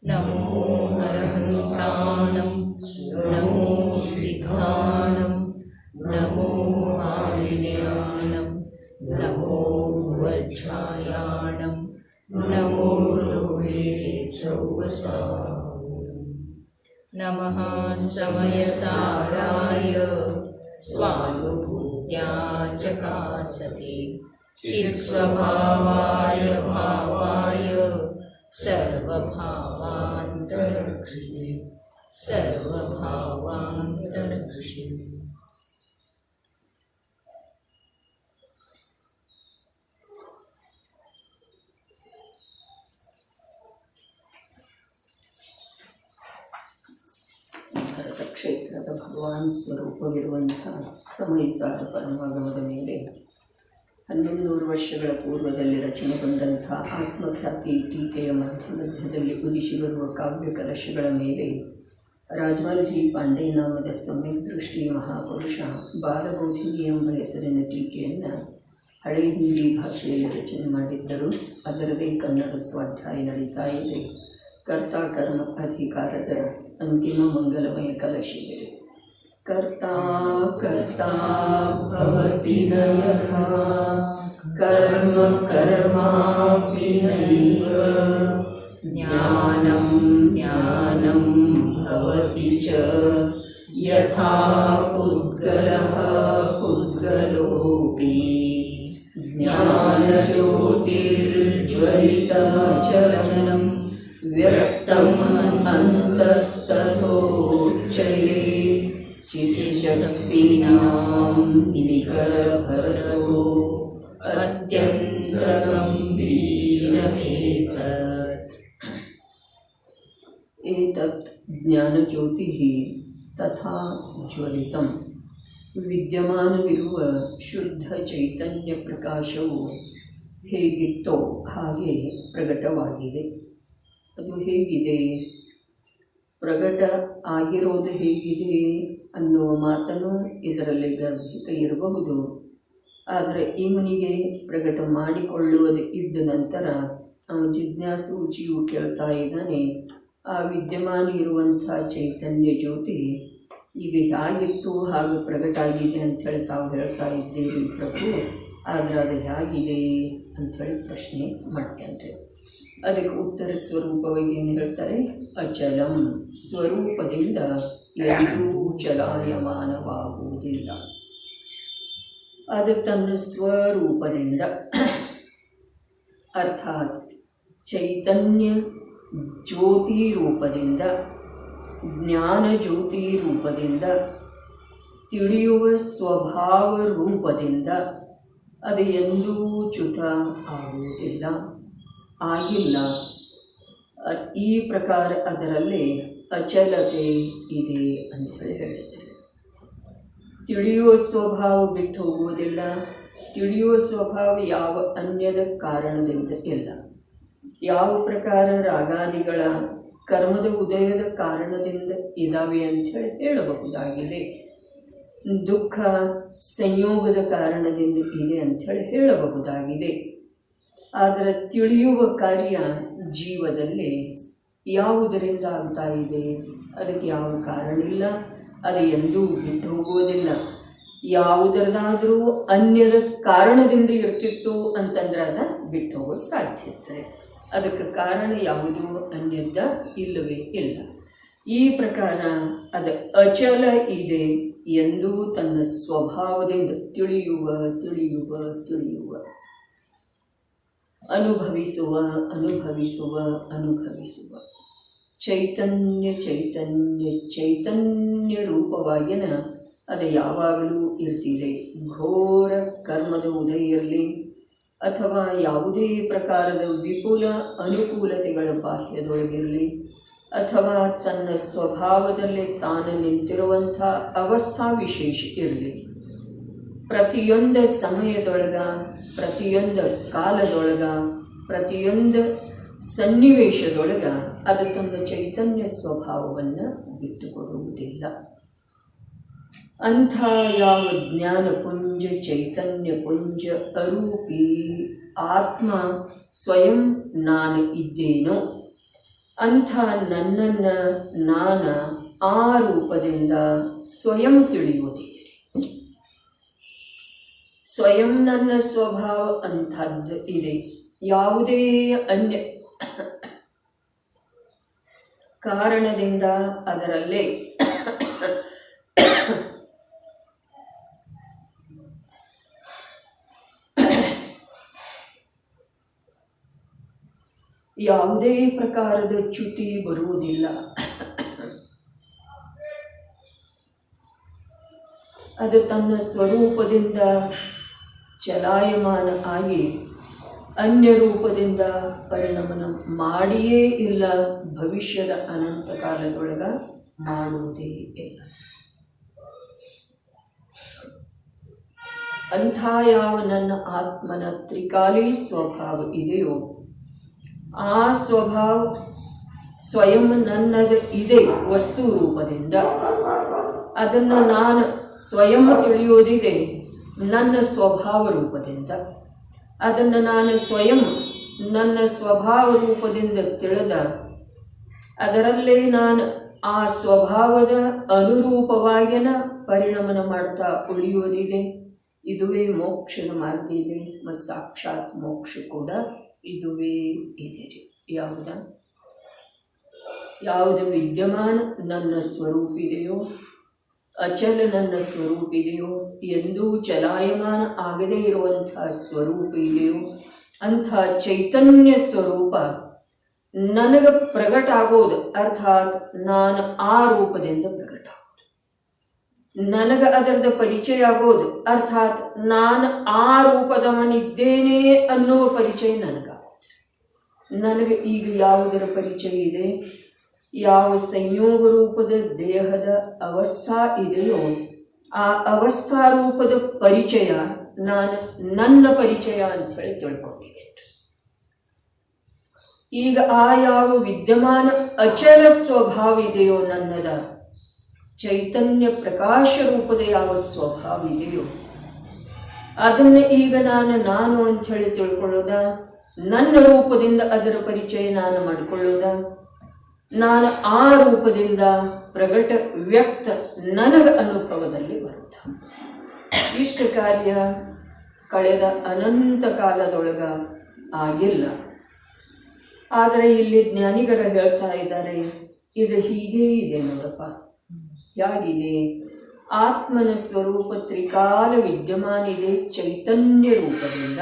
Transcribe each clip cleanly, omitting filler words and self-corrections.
नमो हरहन्तानं नमो सिद्धानं नमो आविर्यानं नमो वज्रायाणं नमो लोहे सौवसा नमः समयसाराय स्वानुभूत्या चकासते चित्स्वभावाय भावाय सर्वभावान्तरक्षिते सर्वभावान्तरक्षिते ಭರತ ಕ್ಷೇತ್ರದ ಭಗವಾನ್ ಸ್ವರೂಪವಿರುವಂಥ ಸಮಯಸಾರ ಪರಮಾಗಮದ ಮೇಲೆ 1100 ವರ್ಷಗಳ ಪೂರ್ವದಲ್ಲಿ ರಚನೆಗೊಂಡಂಥ ಆತ್ಮಖ್ಯಾತಿ ಟೀಕೆಯ ಮಧ್ಯದಲ್ಲಿ ಉದಿಸಿ ಬರುವ ಕಾವ್ಯ ಕಲಶಗಳ ಮೇಲೆ ರಾಜಮಾಲಜಿ ಪಾಂಡೆ ನಾಮದ ಸಮ್ಯಕ್ ದೃಷ್ಟಿ ಮಹಾಪುರುಷ ಬಾಲಬೋಧಿನಿ ಎಂಬ ಹೆಸರಿನ ಟೀಕೆಯನ್ನು ಹಳೆ ಹಿಂದಿ ಭಾಷೆಯಲ್ಲಿ ರಚನೆ ಮಾಡಿದ್ದರು. ಅದರದೇ ಕನ್ನಡ ಸ್ವಾಧ್ಯಾಯ ನಡೀತಾ ಇದೆ. ಕರ್ತಾ ಕರ್ಮ ಅಧಿಕಾರದ ಅಂತಿಮ ಮಂಗಲಮಯ ಕಲಶಿದೆ. कर्ता कर्ता भवति न यथा कर्म कर्मापि नैव ज्ञानं ज्ञानं भवति च यथा पुद्गलः पुद्गलोऽपि ज्ञानज्योतिर्ज्वलितमचलं व्यक्तम् अन्तस्तथोच्चये चित्शक्तीनां निकरभरतो अत्यन्तगम्भीरमेतत् एतत् ज्ञानज्योतिः तथा ज्वलितं ವಿದ್ಯಮಾನವಿರುವ ಶುದ್ಧ ಚೈತನ್ಯ ಪ್ರಕಾಶವು ಹೇಗಿತ್ತೋ ಹಾಗೆ ಪ್ರಕಟವಾಗಿದೆ. ಅದು ಹೇಗಿದೆ, ಪ್ರಕಟ ಆಗಿರೋದು ಹೇಗಿದೆ ಅನ್ನುವ ಮಾತನ್ನು ಇದರಲ್ಲಿ ಗರ್ಭಿತ ಇರಬಹುದು. ಆದರೆ ಇವನಿಗೆ ಪ್ರಕಟ ಮಾಡಿಕೊಳ್ಳುವುದು ಇದ್ದ ನಂತರ ಜಿಜ್ಞಾಸೂಚಿಯು ಕೇಳ್ತಾ ಇದ್ದಾನೆ, ಆ ವಿದ್ಯಮಾನ ಇರುವಂಥ ಚೈತನ್ಯ ಜ್ಯೋತಿ ಈಗ ಹೇಗಿತ್ತು ಹಾಗೆ ಪ್ರಕಟ ಆಗಿದೆ ಅಂಥೇಳಿ ತಾವು ಹೇಳ್ತಾ ಇದ್ದೀರಿ ಪ್ರಭು, ಆದರೆ ಅದು ಹೇಗಿದೆ ಅಂಥೇಳಿ ಪ್ರಶ್ನೆ ಮಾಡ್ತಾನೆ. ಅದಕ್ಕೆ ಉತ್ತರ ಸ್ವರೂಪವಾಗಿ ಏನು ಹೇಳ್ತಾರೆ, ಅಚಲಂ, ಸ್ವರೂಪದಿಂದ ಎಂದೂ ಚಲಾಯಮಾನವಾಗುವುದಿಲ್ಲ. ಅದು ತನ್ನ ಸ್ವರೂಪದಿಂದ ಅರ್ಥಾತ್ ಚೈತನ್ಯ ಜ್ಯೋತಿ ರೂಪದಿಂದ, ಜ್ಞಾನ ಜ್ಯೋತಿ ರೂಪದಿಂದ, ತಿಳಿಯುವ ಸ್ವಭಾವ ರೂಪದಿಂದ ಅದು ಎಂದೂ ಚ್ಯುತ ಆಗುವುದಿಲ್ಲ, ಆಗಿಲ್ಲ. ಈ ಪ್ರಕಾರ ಅದರಲ್ಲಿ ಅಚಲತೆ ಇದೆ ಅಂಥೇಳಿ ಹೇಳಿದ್ದಾರೆ. ತಿಳಿಯುವ ಸ್ವಭಾವ ಬಿಟ್ಟು ಹೋಗುವುದಿಲ್ಲ. ತಿಳಿಯುವ ಸ್ವಭಾವ ಯಾವ ಅನ್ಯದ ಕಾರಣದಿಂದ ಇಲ್ಲ. ಯಾವ ಪ್ರಕಾರ ರಾಗಾದಿಗಳ ಕರ್ಮದ ಉದಯದ ಕಾರಣದಿಂದ ಇದ್ದಾವೆ ಅಂಥೇಳಿ ಹೇಳಬಹುದಾಗಿದೆ. ದುಃಖ ಸಂಯೋಗದ ಕಾರಣದಿಂದ ಇದೆ ಅಂಥೇಳಿ ಹೇಳಬಹುದಾಗಿದೆ. ಆದರೆ ತಿಳಿಯುವ ಕಾರ್ಯ ಜೀವದಲ್ಲಿ ಯಾವುದರಿಂದ ಆಗ್ತಾ ಇದೆ, ಅದಕ್ಕೆ ಯಾವ ಕಾರಣ ಇಲ್ಲ, ಅದು ಎಂದೂ ಬಿಟ್ಟು ಹೋಗುವುದಿಲ್ಲ. ಯಾವುದರದಾದರೂ ಅನ್ಯದ ಕಾರಣದಿಂದ ಇರ್ತಿತ್ತು ಅಂತಂದ್ರೆ ಅದು ಬಿಟ್ಟು ಹೋಗೋ ಸಾಧ್ಯತೆ. ಅದಕ್ಕೆ ಕಾರಣ ಯಾವುದು ಅನ್ಯದ ಇಲ್ಲವೇ ಇಲ್ಲ. ಈ ಪ್ರಕಾರ ಅದು ಅಚಲ ಇದೆ ಎಂದು ತನ್ನ ಸ್ವಭಾವದಿಂದ ತಿಳಿಯುವ ತಿಳಿಯುವ ತಿಳಿಯುವ ಅನುಭವಿಸುವ ಅನುಭವಿಸುವ ಅನುಭವಿಸುವ ಚೈತನ್ಯ ಚೈತನ್ಯ ಚೈತನ್ಯ ರೂಪವಾಗಿನ ಅದು ಯಾವಾಗಲೂ ಇರ್ತಿದೆ. ಘೋರ ಕರ್ಮದ ಉದಯಲ್ಲಿ ಅಥವಾ ಯಾವುದೇ ಪ್ರಕಾರದ ವಿಪುಲ ಅನುಕೂಲತೆಗಳ ಬಾಹ್ಯದೊಳಗಿರಲಿ ಅಥವಾ ತನ್ನ ಸ್ವಭಾವದಲ್ಲಿ ತಾನು ನಿಂತಿರುವಂಥ ಅವಸ್ಥಾ ವಿಶೇಷ ಇರಲಿ, ಪ್ರತಿಯೊಂದು ಸಮಯದೊಳಗ, ಪ್ರತಿಯೊಂದು ಕಾಲದೊಳಗ, ಪ್ರತಿಯೊಂದು ಸನ್ನಿವೇಶದೊಳಗ ಅದು ತನ್ನ ಚೈತನ್ಯ ಸ್ವಭಾವವನ್ನು ಬಿಟ್ಟುಕೊಡುವುದಿಲ್ಲ. ಅಂಥ ಯಾವ ಜ್ಞಾನ ಪುಂಜ ಚೈತನ್ಯ ಪುಂಜ ಅರೂಪಿ ಆತ್ಮ ಸ್ವಯಂ ನಾನು ಇದ್ದೇನೋ ಅಂಥ ನನ್ನನ್ನು ನಾನು ಆ ರೂಪದಿಂದ ಸ್ವಯಂ ತಿಳಿಯುವುದಿದೆ. ಸ್ವಯಂ ನನ್ನ ಸ್ವಭಾವ ಅಂಥದ್ದು ಇದೆ. ಯಾವುದೇ ಅನ್ಯ ಕಾರಣದಿಂದ ಅದರಲ್ಲೇ ಯಾವುದೇ ಪ್ರಕಾರದ ಚ್ಯುತಿ ಬರುವುದಿಲ್ಲ. ಅದು ತನ್ನ ಸ್ವರೂಪದಿಂದ ಚಲಾಯಮಾನ ಆಗಿ ಅನ್ಯ ರೂಪದಿಂದ ಪರಿಣಮನ ಮಾಡಿಯೇ ಇಲ್ಲ, ಭವಿಷ್ಯದ ಅನಂತ ಕಾಲದೊಳಗ ಮಾಡುವುದೇ ಇಲ್ಲ. ಅಂಥ ಯಾವ ನನ್ನ ಆತ್ಮನ ತ್ರಿಕಾಲಿ ಸ್ವಭಾವ ಇದೆಯೋ ಆ ಸ್ವಭಾವ ಸ್ವಯಂ ನನ್ನದು ಇದೆ ವಸ್ತು ರೂಪದಿಂದ. ಅದನ್ನು ನಾನು ಸ್ವಯಂ ತಿಳಿಯೋದಿದೆ ನನ್ನ ಸ್ವಭಾವ ರೂಪದಿಂದ. ಅದನ್ನು ನಾನು ಸ್ವಯಂ ನನ್ನ ಸ್ವಭಾವ ರೂಪದಿಂದ ತಿಳಿದ ಅದರಲ್ಲೇ ನಾನು ಆ ಸ್ವಭಾವದ ಅನುರೂಪವಾಗಿನ ಪರಿಣಮನ ಮಾಡ್ತಾ ಉಳಿಯೋದಿದೆ. ಇದುವೇ ಮೋಕ್ಷದ ಮಾರ್ಗ ಇದೆ. ಮತ್ತು ಸಾಕ್ಷಾತ್ ಮೋಕ್ಷ ಕೂಡ ಇದುವೇ ಇದೆ. ಯಾವುದು ವಿದ್ಯಮಾನ ನನ್ನ ಸ್ವರೂಪ ಇದೆಯೋ, ಅಚಲ ನನ್ನ ಸ್ವರೂಪ ಇದೆಯೋ, ಎಂದೂ ಚಲಾಯಮಾನ ಆಗದೇ ಇರುವಂಥ ಸ್ವರೂಪ ಇದೆಯೋ ಅಂಥ ಚೈತನ್ಯ ಸ್ವರೂಪ ನನಗೆ ಪ್ರಗಟ ಆಗೋದು, ಅರ್ಥಾತ್ ನಾನು ಆ ರೂಪದಿಂದ ಪ್ರಗಟ ಆಗೋದು. ನನಗೆ ಅದರದ ಪರಿಚಯ ಆಗೋದು, ಅರ್ಥಾತ್ ನಾನು ಆ ರೂಪದವನಿದ್ದೇನೆ ಅನ್ನುವ ಪರಿಚಯ ನನಗಾಗೋದು. ನನಗೆ ಈಗ ಯಾವುದರ ಪರಿಚಯ ಇದೆ, ಯಾವ ಸಂಯೋಗ ರೂಪದ ದೇಹದ ಅವಸ್ಥಾ ಇದೆಯೋ ಆ ಅವಸ್ಥಾ ರೂಪದ ಪರಿಚಯ ನಾನು ನನ್ನ ಪರಿಚಯ ಅಂಥೇಳಿ ತಿಳ್ಕೊಂಡಿದ್ದೆ. ಈಗ ಆ ಯಾವ ವಿದ್ಯಮಾನ ಅಚಲ ಸ್ವಭಾವ ಇದೆಯೋ ನನ್ನದ ಚೈತನ್ಯ ಪ್ರಕಾಶ ರೂಪದ ಯಾವ ಸ್ವಭಾವ ಇದೆಯೋ ಅದನ್ನು ಈಗ ನಾನು ಅಂಥೇಳಿ ತಿಳ್ಕೊಳ್ಳೋದ, ನನ್ನ ರೂಪದಿಂದ ಅದರ ಪರಿಚಯ ನಾನು ಮಾಡಿಕೊಳ್ಳೋದ, ನಾನು ಆ ರೂಪದಿಂದ ಪ್ರಗಟ ವ್ಯಕ್ತ ನನಗೆ ಅನುಭವದಲ್ಲಿ ಬರುತ್ತೆ. ಇಷ್ಟ ಕಾರ್ಯ ಕಳೆದ ಅನಂತ ಕಾಲದೊಳಗ ಆಗಿಲ್ಲ. ಆದರೆ ಇಲ್ಲಿ ಜ್ಞಾನಿಗರ ಹೇಳ್ತಾ ಇದ್ದಾರೆ, ಇದು ಹೀಗೇ ಇದೆ ನೋಡಪ್ಪ. ಯಾಗಿದೆ? ಆತ್ಮನ ಸ್ವರೂಪ ತ್ರಿಕಾಲ ವಿದ್ಯಮಾನ ಇದೆ ಚೈತನ್ಯ ರೂಪದಿಂದ.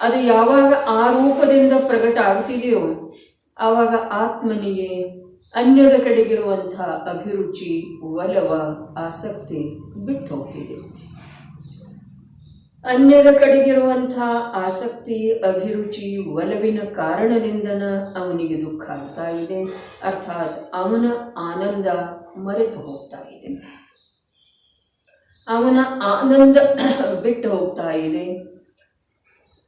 ಅದು ಯಾವಾಗ ಆ ರೂಪದಿಂದ ಪ್ರಗಟ ಆಗ್ತಿದೆಯೋ ಆವಾಗ ಆತ್ಮನಿಗೆ ಅನ್ಯದ ಕಡೆಗಿರುವಂಥ ಅಭಿರುಚಿ, ಒಲವ, ಆಸಕ್ತಿ ಬಿಟ್ಟು ಹೋಗ್ತಿದೆ. ಅನ್ಯದ ಕಡೆಗಿರುವಂಥ ಆಸಕ್ತಿ, ಅಭಿರುಚಿ, ಒಲವಿನ ಕಾರಣದಿಂದನ ಅವನಿಗೆ ದುಃಖ ಆಗ್ತಾ ಇದೆ. ಅರ್ಥಾತ್ ಅವನ ಆನಂದ ಮರೆತು ಹೋಗ್ತಾ ಇದೆ, ಅವನ ಆನಂದ ಬಿಟ್ಟು ಹೋಗ್ತಾ ಇದೆ.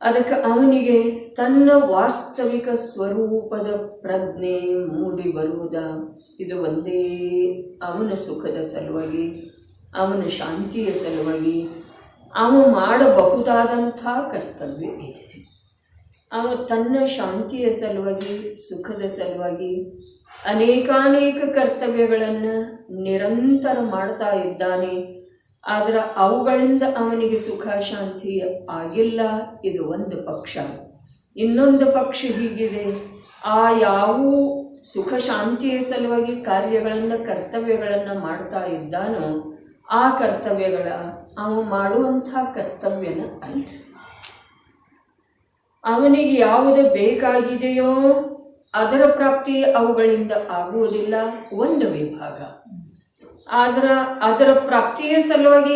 ಅದಕ್ಕೆ ಅವನಿಗೆ ತನ್ನ ವಾಸ್ತವಿಕ ಸ್ವರೂಪದ ಪ್ರಜ್ಞೆ ಮೂಡಿ ಬರುವುದ, ಇದು ಒಂದೇ ಅವನ ಸುಖದ ಸಲುವಾಗಿ, ಅವನ ಶಾಂತಿಯ ಸಲುವಾಗಿ ಅವನು ಮಾಡಬಹುದಾದಂಥ ಕರ್ತವ್ಯ ಇದೆ. ಅವನು ತನ್ನ ಶಾಂತಿಯ ಸಲುವಾಗಿ, ಸುಖದ ಸಲುವಾಗಿ ಅನೇಕಾನೇಕ ಕರ್ತವ್ಯಗಳನ್ನು ನಿರಂತರ ಮಾಡ್ತಾ ಇದ್ದಾನೆ. ಆದರೆ ಅವುಗಳಿಂದ ಅವನಿಗೆ ಸುಖ ಶಾಂತಿ ಆಗಿಲ್ಲ. ಇದು ಒಂದು ಪಕ್ಷ. ಇನ್ನೊಂದು ಪಕ್ಷ ಹೀಗಿದೆ, ಆ ಯಾವ ಸುಖ ಶಾಂತಿಯ ಸಲುವಾಗಿ ಕಾರ್ಯಗಳನ್ನು, ಕರ್ತವ್ಯಗಳನ್ನು ಮಾಡ್ತಾ ಇದ್ದಾನೋ ಆ ಕರ್ತವ್ಯಗಳ ಅವನು ಮಾಡುವಂಥ ಕರ್ತವ್ಯನ ಅಲ್ಲ. ಅವನಿಗೆ ಯಾವುದು ಬೇಕಾಗಿದೆಯೋ ಅದರ ಪ್ರಾಪ್ತಿ ಅವುಗಳಿಂದ ಆಗುವುದಿಲ್ಲ, ಒಂದು ವಿಭಾಗ. ಆದ್ರೆ ಅದರ ಪ್ರಾಪ್ತಿಯ ಸಲುವಾಗಿ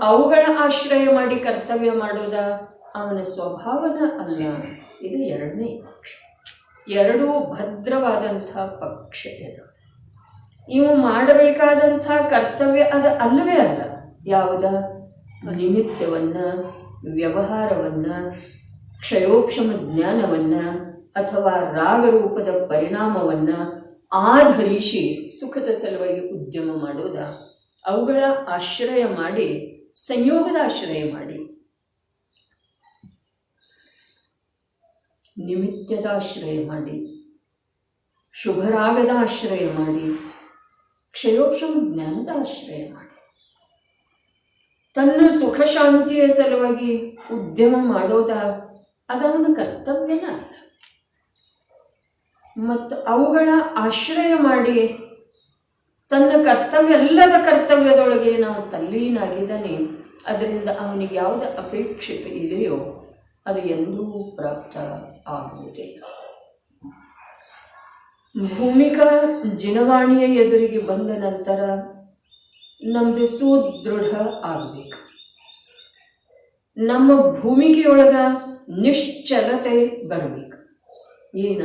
ಅವುಗಳ ಆಶ್ರಯ ಮಾಡಿ ಕರ್ತವ್ಯ ಮಾಡೋದ ಅವನ ಸ್ವಭಾವನ ಅಲ್ಲ. ಇದು ಎರಡನೇ ಪಕ್ಷ. ಎರಡೂ ಭದ್ರವಾದಂಥ ಪಕ್ಷ ಇದು. ಇವು ಮಾಡಬೇಕಾದಂಥ ಕರ್ತವ್ಯ ಅದು ಅಲ್ಲವೇ ಅಲ್ಲ. ಯಾವುದ ನಿಮಿತ್ತವನ್ನು, ವ್ಯವಹಾರವನ್ನು, ಕ್ಷಯೋಕ್ಷಮ ಜ್ಞಾನವನ್ನು ಅಥವಾ ರಾಗರೂಪದ ಪರಿಣಾಮವನ್ನು ಆಧರಿಸಿ ಸುಖದ ಸಲುವಾಗಿ ಉದ್ಯಮ ಮಾಡೋದ, ಅವುಗಳ ಆಶ್ರಯ ಮಾಡಿ, ಸಂಯೋಗದ ಆಶ್ರಯ ಮಾಡಿ ನಿಮಿತ್ತದ ಆಶ್ರಯ ಮಾಡಿ, ಶುಭರಾಗದ ಆಶ್ರಯ ಮಾಡಿ, ಕ್ಷಯೋಕ್ಷಮ ಜ್ಞಾನದ ಆಶ್ರಯ ಮಾಡಿ, ತನ್ನ ಸುಖ ಶಾಂತಿಯ ಸಲುವಾಗಿ ಉದ್ಯಮ ಮಾಡೋದ ಅದವನ ಕರ್ತವ್ಯನ ಅಲ್ಲ. ಮತ್ತು ಅವುಗಳ ಆಶ್ರಯ ಮಾಡಿ ತನ್ನ ಕರ್ತವ್ಯ ಎಲ್ಲದ ಕರ್ತವ್ಯದೊಳಗೆ ನಾವು ತಲ್ಲೀನಾಗಿದ್ದಾನೆ. ಅದರಿಂದ ಅವನಿಗೆ ಯಾವುದು ಅಪೇಕ್ಷಿತ ಇದೆಯೋ ಅದು ಎಂದೂ ಪ್ರಾಪ್ತ ಆಗುವುದಿಲ್ಲ. ಭೂಮಿಕಾ ಜಿನವಾಣಿಯ ಎದುರಿಗೆ ಬಂದ ನಂತರ ನಮ್ಮದು ಸುದೃಢ ಆಗಬೇಕು. ನಮ್ಮ ಭೂಮಿಕೆಯೊಳಗ ನಿಶ್ಚಲತೆ ಬರಬೇಕು. ಏನ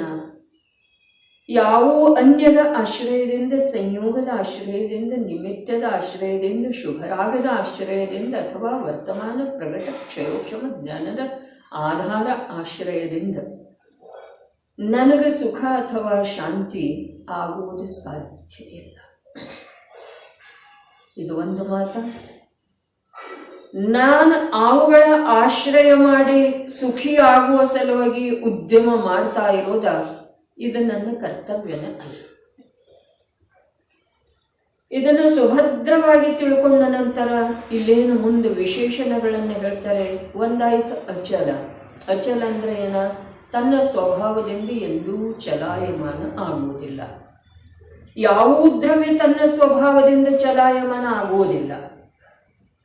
ಯಾವ ಅನ್ಯದ ಆಶ್ರಯದಿಂದ, ಸಂಯೋಗದ ಆಶ್ರಯದಿಂದ, ನಿಮಿತ್ತದ ಆಶ್ರಯದಿಂದ, ಶುಭರಾಗದ ಆಶ್ರಯದಿಂದ ಅಥವಾ ವರ್ತಮಾನ ಪ್ರಗಟ ಕ್ಷಯೋಕ್ಷಮ ಜ್ಞಾನದ ಆಧಾರ ಆಶ್ರಯದಿಂದ ನನಗೆ ಸುಖ ಅಥವಾ ಶಾಂತಿ ಆಗುವುದು ಸಾಧ್ಯ ಇಲ್ಲ. ಇದು ಒಂದು ಮಾತು. ನಾನು ಅವುಗಳ ಆಶ್ರಯ ಮಾಡಿ ಸುಖಿ ಆಗುವ ಸಲುವಾಗಿ ಉದ್ಯಮ ಮಾಡ್ತಾ ಇರೋದ ಇದು ನನ್ನ ಕರ್ತವ್ಯನೇ ಅಲ್ಲ. ಇದನ್ನು ಸುಭದ್ರವಾಗಿ ತಿಳ್ಕೊಂಡ ನಂತರ ಇಲ್ಲೇನು ಮುಂದೆ ವಿಶೇಷಣಗಳನ್ನು ಹೇಳ್ತಾರೆ. ಒಂದಾಯ್ತು ಅಚಲ. ಅಚಲ ಅಂದರೆ ಏನ? ತನ್ನ ಸ್ವಭಾವದಿಂದ ಎಂದೂ ಚಲಾಯಮಾನ ಆಗುವುದಿಲ್ಲ. ಯಾವ ದ್ರವ್ಯ ತನ್ನ ಸ್ವಭಾವದಿಂದ ಚಲಾಯಮಾನ ಆಗುವುದಿಲ್ಲ.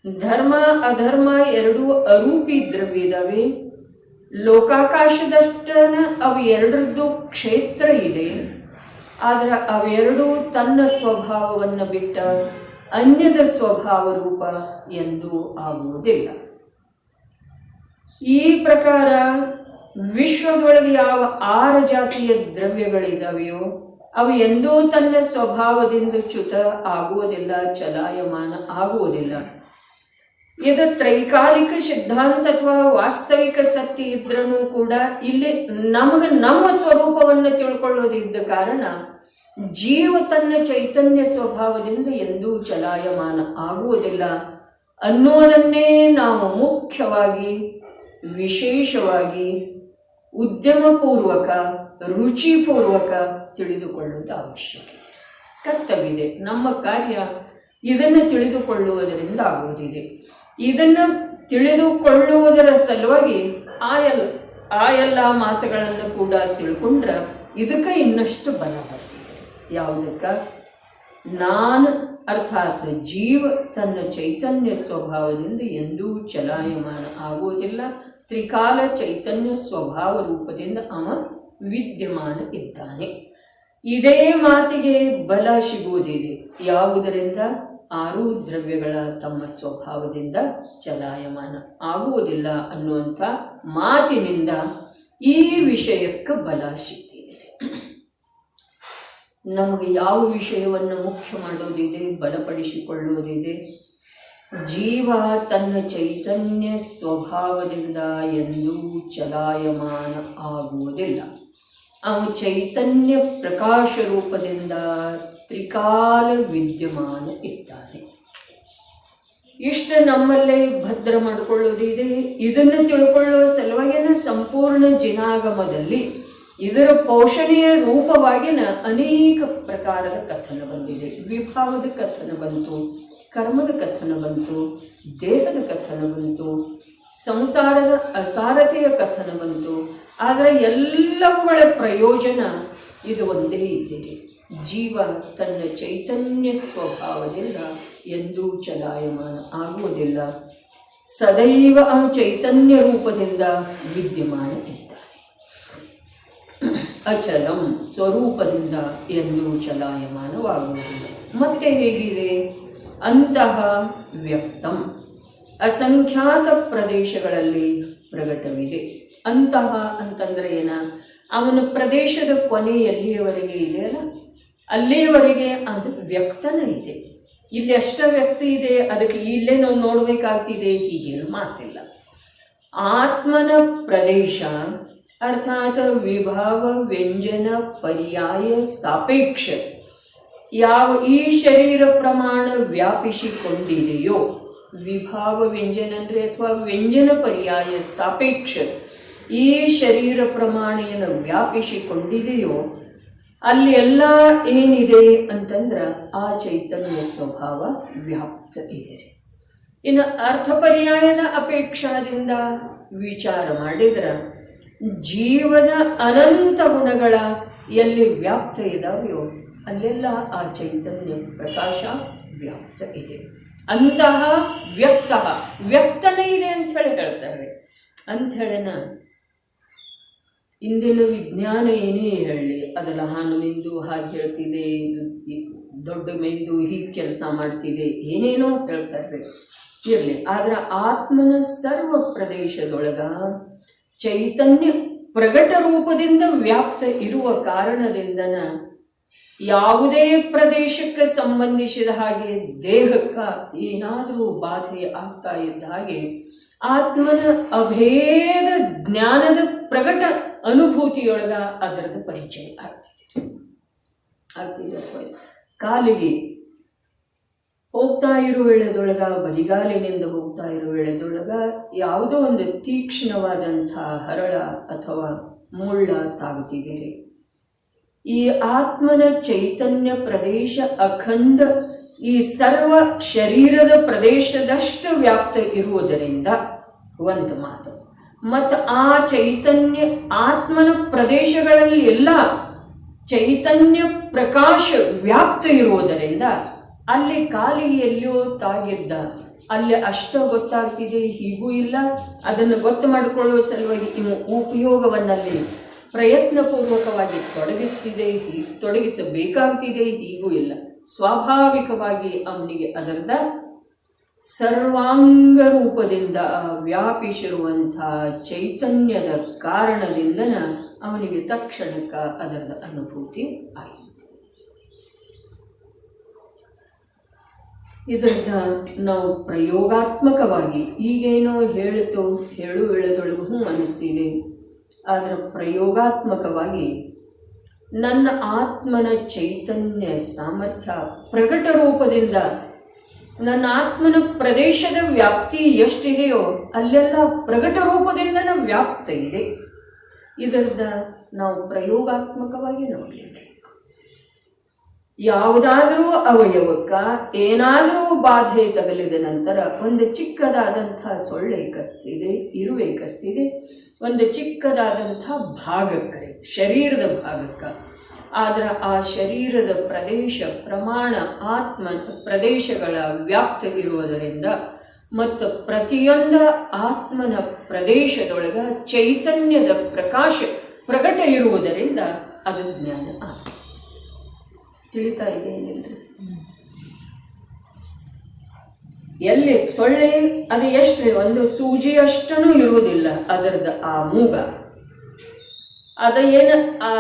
ಧರ್ಮ ಅಧರ್ಮ ಎರಡೂ ಅರೂಪಿ ದ್ರವ್ಯ ಇದ್ದಾವೆ. ಲೋಕಾಕಾಶದಷ್ಟನ ಅವು ಎರಡರದ್ದು ಕ್ಷೇತ್ರ ಇದೆ. ಆದರೆ ಅವೆರಡೂ ತನ್ನ ಸ್ವಭಾವವನ್ನು ಬಿಟ್ಟ ಅನ್ಯದ ಸ್ವಭಾವ ರೂಪ ಎಂದೂ ಆಗುವುದಿಲ್ಲ. ಈ ಪ್ರಕಾರ ವಿಶ್ವದೊಳಗೆ ಯಾವ 6 ಜಾತಿಯ ದ್ರವ್ಯಗಳಿದ್ದಾವೆಯೋ ಅವು ಎಂದೂ ತನ್ನ ಸ್ವಭಾವದಿಂದ ಚ್ಯುತ ಆಗುವುದಿಲ್ಲ, ಚಲಾಯಮಾನ ಆಗುವುದಿಲ್ಲ. ಇದು ತ್ರೈಕಾಲಿಕ ಸಿದ್ಧಾಂತ ಅಥವಾ ವಾಸ್ತವಿಕ ಸತ್ಯ ಇದ್ರೂ ಕೂಡ ಇಲ್ಲಿ ನಮಗೆ ನಮ್ಮ ಸ್ವರೂಪವನ್ನು ತಿಳ್ಕೊಳ್ಳೋದಿದ್ದ ಕಾರಣ ಜೀವ ತನ್ನ ಚೈತನ್ಯ ಸ್ವಭಾವದಿಂದ ಎಂದೂ ಚಲಾಯಮಾನ ಆಗುವುದಿಲ್ಲ ಅನ್ನೋದನ್ನೇ ನಾವು ಮುಖ್ಯವಾಗಿ, ವಿಶೇಷವಾಗಿ, ಉದ್ಯಮಪೂರ್ವಕ, ರುಚಿಪೂರ್ವಕ ತಿಳಿದುಕೊಳ್ಳುವುದು ಅವಶ್ಯಕ. ಕರ್ತವ್ಯವಿದೆ. ನಮ್ಮ ಕಾರ್ಯ ಇದನ್ನು ತಿಳಿದುಕೊಳ್ಳುವುದರಿಂದ ಆಗುವುದಿದೆ. ಇದನ್ನು ತಿಳಿದುಕೊಳ್ಳುವುದರ ಸಲುವಾಗಿ ಆ ಎಲ್ಲ ಮಾತುಗಳನ್ನು ಕೂಡ ತಿಳ್ಕೊಂಡ್ರೆ ಇದಕ್ಕೆ ಇನ್ನಷ್ಟು ಬಲ ಬರ್ತಿದೆ. ಯಾವುದಕ್ಕೆ? ನಾನು ಅರ್ಥಾತ್ ಜೀವ ತನ್ನ ಚೈತನ್ಯ ಸ್ವಭಾವದಿಂದ ಎಂದೂ ಚಲಾಯಮಾನ ಆಗುವುದಿಲ್ಲ. ತ್ರಿಕಾಲ ಚೈತನ್ಯ ಸ್ವಭಾವ ರೂಪದಿಂದ ಅವ ವಿದ್ಯಮಾನ ಇದ್ದಾನೆ. ಇದೇ ಮಾತಿಗೆ ಬಲ ಸಿಗುವುದಿದೆ. ಯಾವುದರಿಂದ? 6 ದ್ರವ್ಯಗಳ ತಮ್ಮ ಸ್ವಭಾವದಿಂದ ಚಲಾಯಮಾನ ಆಗುವುದಿಲ್ಲ ಅನ್ನುವಂಥ ಮಾತಿನಿಂದ ಈ ವಿಷಯಕ್ಕೆ ಬಲ ಸಿಗ್ತಿದೆ. ನಮಗೆ ಯಾವ ವಿಷಯವನ್ನು ಮುಖ್ಯ ಮಾಡೋದಿದೆ, ಬಲಪಡಿಸಿಕೊಳ್ಳುವುದಿದೆ? ಜೀವ ತನ್ನ ಚೈತನ್ಯ ಸ್ವಭಾವದಿಂದ ಎಂದೂ ಚಲಾಯಮಾನ ಆಗುವುದಿಲ್ಲ. ಅವನು ಚೈತನ್ಯ ಪ್ರಕಾಶ ರೂಪದಿಂದ ತ್ರಿಕಾಲ ವಿದ್ಯಮಾನ ಇದ್ದಾನೆ. ಇಷ್ಟು ನಮ್ಮಲ್ಲೇ ಭದ್ರ ಮಾಡಿಕೊಳ್ಳೋದಿದೆ. ಇದನ್ನು ತಿಳ್ಕೊಳ್ಳುವ ಸಲುವಾಗಿನ ಸಂಪೂರ್ಣ ಜಿನಾಗಮದಲ್ಲಿ ಇದರ ಪೋಷಣೆಯ ರೂಪವಾಗಿನ ಅನೇಕ ಪ್ರಕಾರದ ಕಥನ ಬಂದಿದೆ. ವಿಭಾವದ ಕಥನ ಬಂತು, ಕರ್ಮದ ಕಥನ ಬಂತು, ದೇಹದ ಕಥನ ಬಂತು, ಸಂಸಾರದ ಅಸಾರತೆಯ ಕಥನ ಬಂತು. ಆದರೆ ಎಲ್ಲವುಗಳ ಪ್ರಯೋಜನ ಇದು ಒಂದೇ ಇದೆ. ಜೀವ ತನ್ನ ಚೈತನ್ಯ ಸ್ವಭಾವದಿಂದ ಎಂದೂ ಚಲಾಯಮಾನ ಆಗುವುದಿಲ್ಲ. ಸದೈವ ಆ ಚೈತನ್ಯ ರೂಪದಿಂದ ವಿದ್ಯಮಾನ ಇದ್ದಾನೆ. ಅಚಲಂ ಸ್ವರೂಪದಿಂದ ಎಂದೂ ಚಲಾಯಮಾನವಾಗುವುದಿಲ್ಲ. ಮತ್ತೆ ಹೇಗಿದೆ? ಅಂತಹ ವ್ಯಕ್ತಂ ಅಸಂಖ್ಯಾತ ಪ್ರದೇಶಗಳಲ್ಲಿ ಪ್ರಕಟವಿದೆ. ಅಂತಹ ಅಂತಂದರೆ ಏನ? ಅವನ ಪ್ರದೇಶದ ಕೊನೆ ಎಲ್ಲಿಯವರೆಗೆ ಇದೆಯಲ್ಲ ಅಲ್ಲಿಯವರೆಗೆ ಅದು ವ್ಯಕ್ತನ ಇದೆ. ಇಲ್ಲಿ ಅಷ್ಟ ವ್ಯಕ್ತಿ ಇದೆ, ಅದಕ್ಕೆ ಇಲ್ಲೇ ನಾವು ನೋಡಬೇಕಾಗ್ತಿದೆ ಹೀಗೇನು ಮಾತಿಲ್ಲ. ಆತ್ಮನ ಪ್ರದೇಶ ಅರ್ಥಾತ್ ವಿಭಾವ ವ್ಯಂಜನ ಪರ್ಯಾಯ ಸಾಪೇಕ್ಷ ಯಾವ ಈ ಶರೀರ ಪ್ರಮಾಣ ವ್ಯಾಪಿಸಿಕೊಂಡಿದೆಯೋ, ವಿಭಾವ ವ್ಯಂಜನ ಅಂದರೆ ಅಥವಾ ವ್ಯಂಜನ ಪರ್ಯಾಯ ಸಾಪೇಕ್ಷ ಈ ಶರೀರ ಪ್ರಮಾಣೇನ ವ್ಯಾಪಿಸಿಕೊಂಡಿದೆಯೋ ಅಲ್ಲಿ ಎಲ್ಲ ಏನಿದೆ ಅಂತಂದ್ರೆ ಆ ಚೈತನ್ಯ ಸ್ವಭಾವ ವ್ಯಾಪ್ತ ಇದೆ. ಇನ್ನು ಅರ್ಥ ಪರ್ಯಾಯದ ಅಪೇಕ್ಷಾದಿಂದ ವಿಚಾರ ಮಾಡಿದ್ರೆ ಜೀವನ ಅನಂತ ಗುಣಗಳ ಎಲ್ಲಿ ವ್ಯಾಪ್ತ ಇದಾವೆಯೋ ಅಲ್ಲೆಲ್ಲ ಆ ಚೈತನ್ಯ ಪ್ರಕಾಶ ವ್ಯಾಪ್ತ ಇದೆ. ಅಂತಹ ವ್ಯಕ್ತನೇ ಇದೆ ಅಂಥೇಳಿ ಹೇಳ್ತಾರೆ. ಅಂಥೇಳಿನ ಇಂದಿನ ವಿಜ್ಞಾನ ಏನೇ ಹೇಳಿ ಅದೆಲ್ಲ ಹಾನು ಮೆಂದು ಹಾಗೆ ಹೇಳ್ತಿದೆ, ದೊಡ್ಡ ಮೆಂದು ಹೀಗೆ ಕೆಲಸ ಮಾಡ್ತಿದೆ, ಏನೇನೋ ಹೇಳ್ತಾರೆ ಇರಲಿ. ಆದರೆ ಆತ್ಮನ ಸರ್ವ ಪ್ರದೇಶದೊಳಗ ಚೈತನ್ಯ ಪ್ರಗಟ ರೂಪದಿಂದ ವ್ಯಾಪ್ತ ಇರುವ ಕಾರಣದಿಂದನ ಯಾವುದೇ ಪ್ರದೇಶಕ್ಕೆ ಸಂಬಂಧಿಸಿದ ಹಾಗೆ ದೇಹಕ್ಕೆ ಏನಾದರೂ ಬಾಧೆ ಆಗ್ತಾ ಇದ್ದ ಹಾಗೆ ಆತ್ಮನ ಅಭೇದ ಜ್ಞಾನದ ಪ್ರಗಟ ಅನುಭೂತಿಯೊಳಗ ಅದರದ ಪರಿಚಯ ಆಗ್ತಿದೆ. ಕಾಲಿಗೆ ಹೋಗ್ತಾ ಇರೋ ವೇಳೆದೊಳಗ, ಬರಿಗಾಲಿನಿಂದ ಹೋಗ್ತಾ ಇರೋ ವೇಳೆದೊಳಗ ಯಾವುದೋ ಒಂದು ತೀಕ್ಷ್ಣವಾದಂಥ ಹರಳ ಅಥವಾ ಮುಳ್ಳ ತಾಗುತ್ತಿದೆ. ಈ ಆತ್ಮನ ಚೈತನ್ಯ ಪ್ರದೇಶ ಅಖಂಡ ಈ ಸರ್ವ ಶರೀರದ ಪ್ರದೇಶದಷ್ಟು ವ್ಯಾಪ್ತ ಇರುವುದರಿಂದ ಒಂದು ಮಾತು. ಮತ್ತು ಆ ಚೈತನ್ಯ ಆತ್ಮನ ಪ್ರದೇಶಗಳಲ್ಲಿ ಎಲ್ಲ ಚೈತನ್ಯ ಪ್ರಕಾಶ ವ್ಯಾಪ್ತ ಇರುವುದರಿಂದ ಅಲ್ಲಿ ಕಾಲಿಗೆ ಎಲ್ಲಿಯೋ ತಾಗಿದ್ದ ಅಲ್ಲಿ ಅಷ್ಟ ಗೊತ್ತಾಗ್ತಿದೆ, ಹೀಗೂ ಇಲ್ಲ. ಅದನ್ನು ಗೊತ್ತು ಮಾಡಿಕೊಳ್ಳುವ ಸಲುವಾಗಿ ಇವು ಉಪಯೋಗವನ್ನಲ್ಲಿ ಪ್ರಯತ್ನಪೂರ್ವಕವಾಗಿ ತೊಡಗಿಸಬೇಕಾಗ್ತಿದೆ, ಹೀಗೂ ಇಲ್ಲ. ಸ್ವಾಭಾವಿಕವಾಗಿ ಅವನಿಗೆ ಅದರದ ಸರ್ವಾಂಗ ರೂಪದಿಂದ ವ್ಯಾಪಿಸಿರುವಂಥ ಚೈತನ್ಯದ ಕಾರಣದಿಂದನ ಅವನಿಗೆ ತಕ್ಷಣಕ್ಕೆ ಅದರದ ಅನುಭೂತಿ ಆಯಿತು. ಇದರಿಂದ ನಾವು ಪ್ರಯೋಗಾತ್ಮಕವಾಗಿ ಈಗೇನೋ ಹೇಳೋದೊಳಗೂ ಅನ್ನಿಸ್ತಿದೆ, ಆದರೆ ಪ್ರಯೋಗಾತ್ಮಕವಾಗಿ ನನ್ನ ಆತ್ಮನ ಚೈತನ್ಯ ಸಾಮರ್ಥ್ಯ ಪ್ರಗಟ ರೂಪದಿಂದ ನನ್ನ ಆತ್ಮನ ಪ್ರದೇಶದ ವ್ಯಾಪ್ತಿ ಎಷ್ಟಿದೆಯೋ ಅಲ್ಲೆಲ್ಲ ಪ್ರಗಟ ರೂಪದಿಂದ ವ್ಯಾಪ್ತ ಇದೆ. ಇದರಿಂದ ನಾವು ಪ್ರಯೋಗಾತ್ಮಕವಾಗಿ ನೋಡಲಿಕ್ಕೆ ಯಾವುದಾದರೂ ಅವಯವಕ್ಕ ಏನಾದರೂ ಬಾಧೆ ತಗಲಿದ ನಂತರ ಒಂದು ಚಿಕ್ಕದಾದಂಥ ಸೊಳ್ಳೆ ಕಚ್ತಿದೆ, ಇರುವೆ ಕಚ್ತಿದೆ, ಒಂದು ಚಿಕ್ಕದಾದಂಥ ಭಾಗಕ್ಕೆ, ಶರೀರದ ಭಾಗಕ್ಕೆ. ಆದರೆ ಆ ಶರೀರದ ಪ್ರದೇಶ ಪ್ರಮಾಣ ಆತ್ಮ ಪ್ರದೇಶಗಳ ವ್ಯಾಪ್ತ ಇರುವುದರಿಂದ ಮತ್ತು ಪ್ರತಿಯೊಂದು ಆತ್ಮನ ಪ್ರದೇಶದೊಳಗ ಚೈತನ್ಯದ ಪ್ರಕಾಶ ಪ್ರಕಟ ಇರುವುದರಿಂದ ಅದು ಜ್ಞಾನ ಆಗ್ತದೆ. ತಿಳಿತಾ ಇದೆ ಏನಿಲ್ರಿ? ಎಲ್ಲಿ ಸೊಳ್ಳೆ ಅದು ಎಷ್ಟು ಒಂದು ಸೂಜಿಯಷ್ಟೂ ಇರುವುದಿಲ್ಲ ಅದರದ್ದು ಆ ಮೂಗ, ಅದ ಏನು ಆ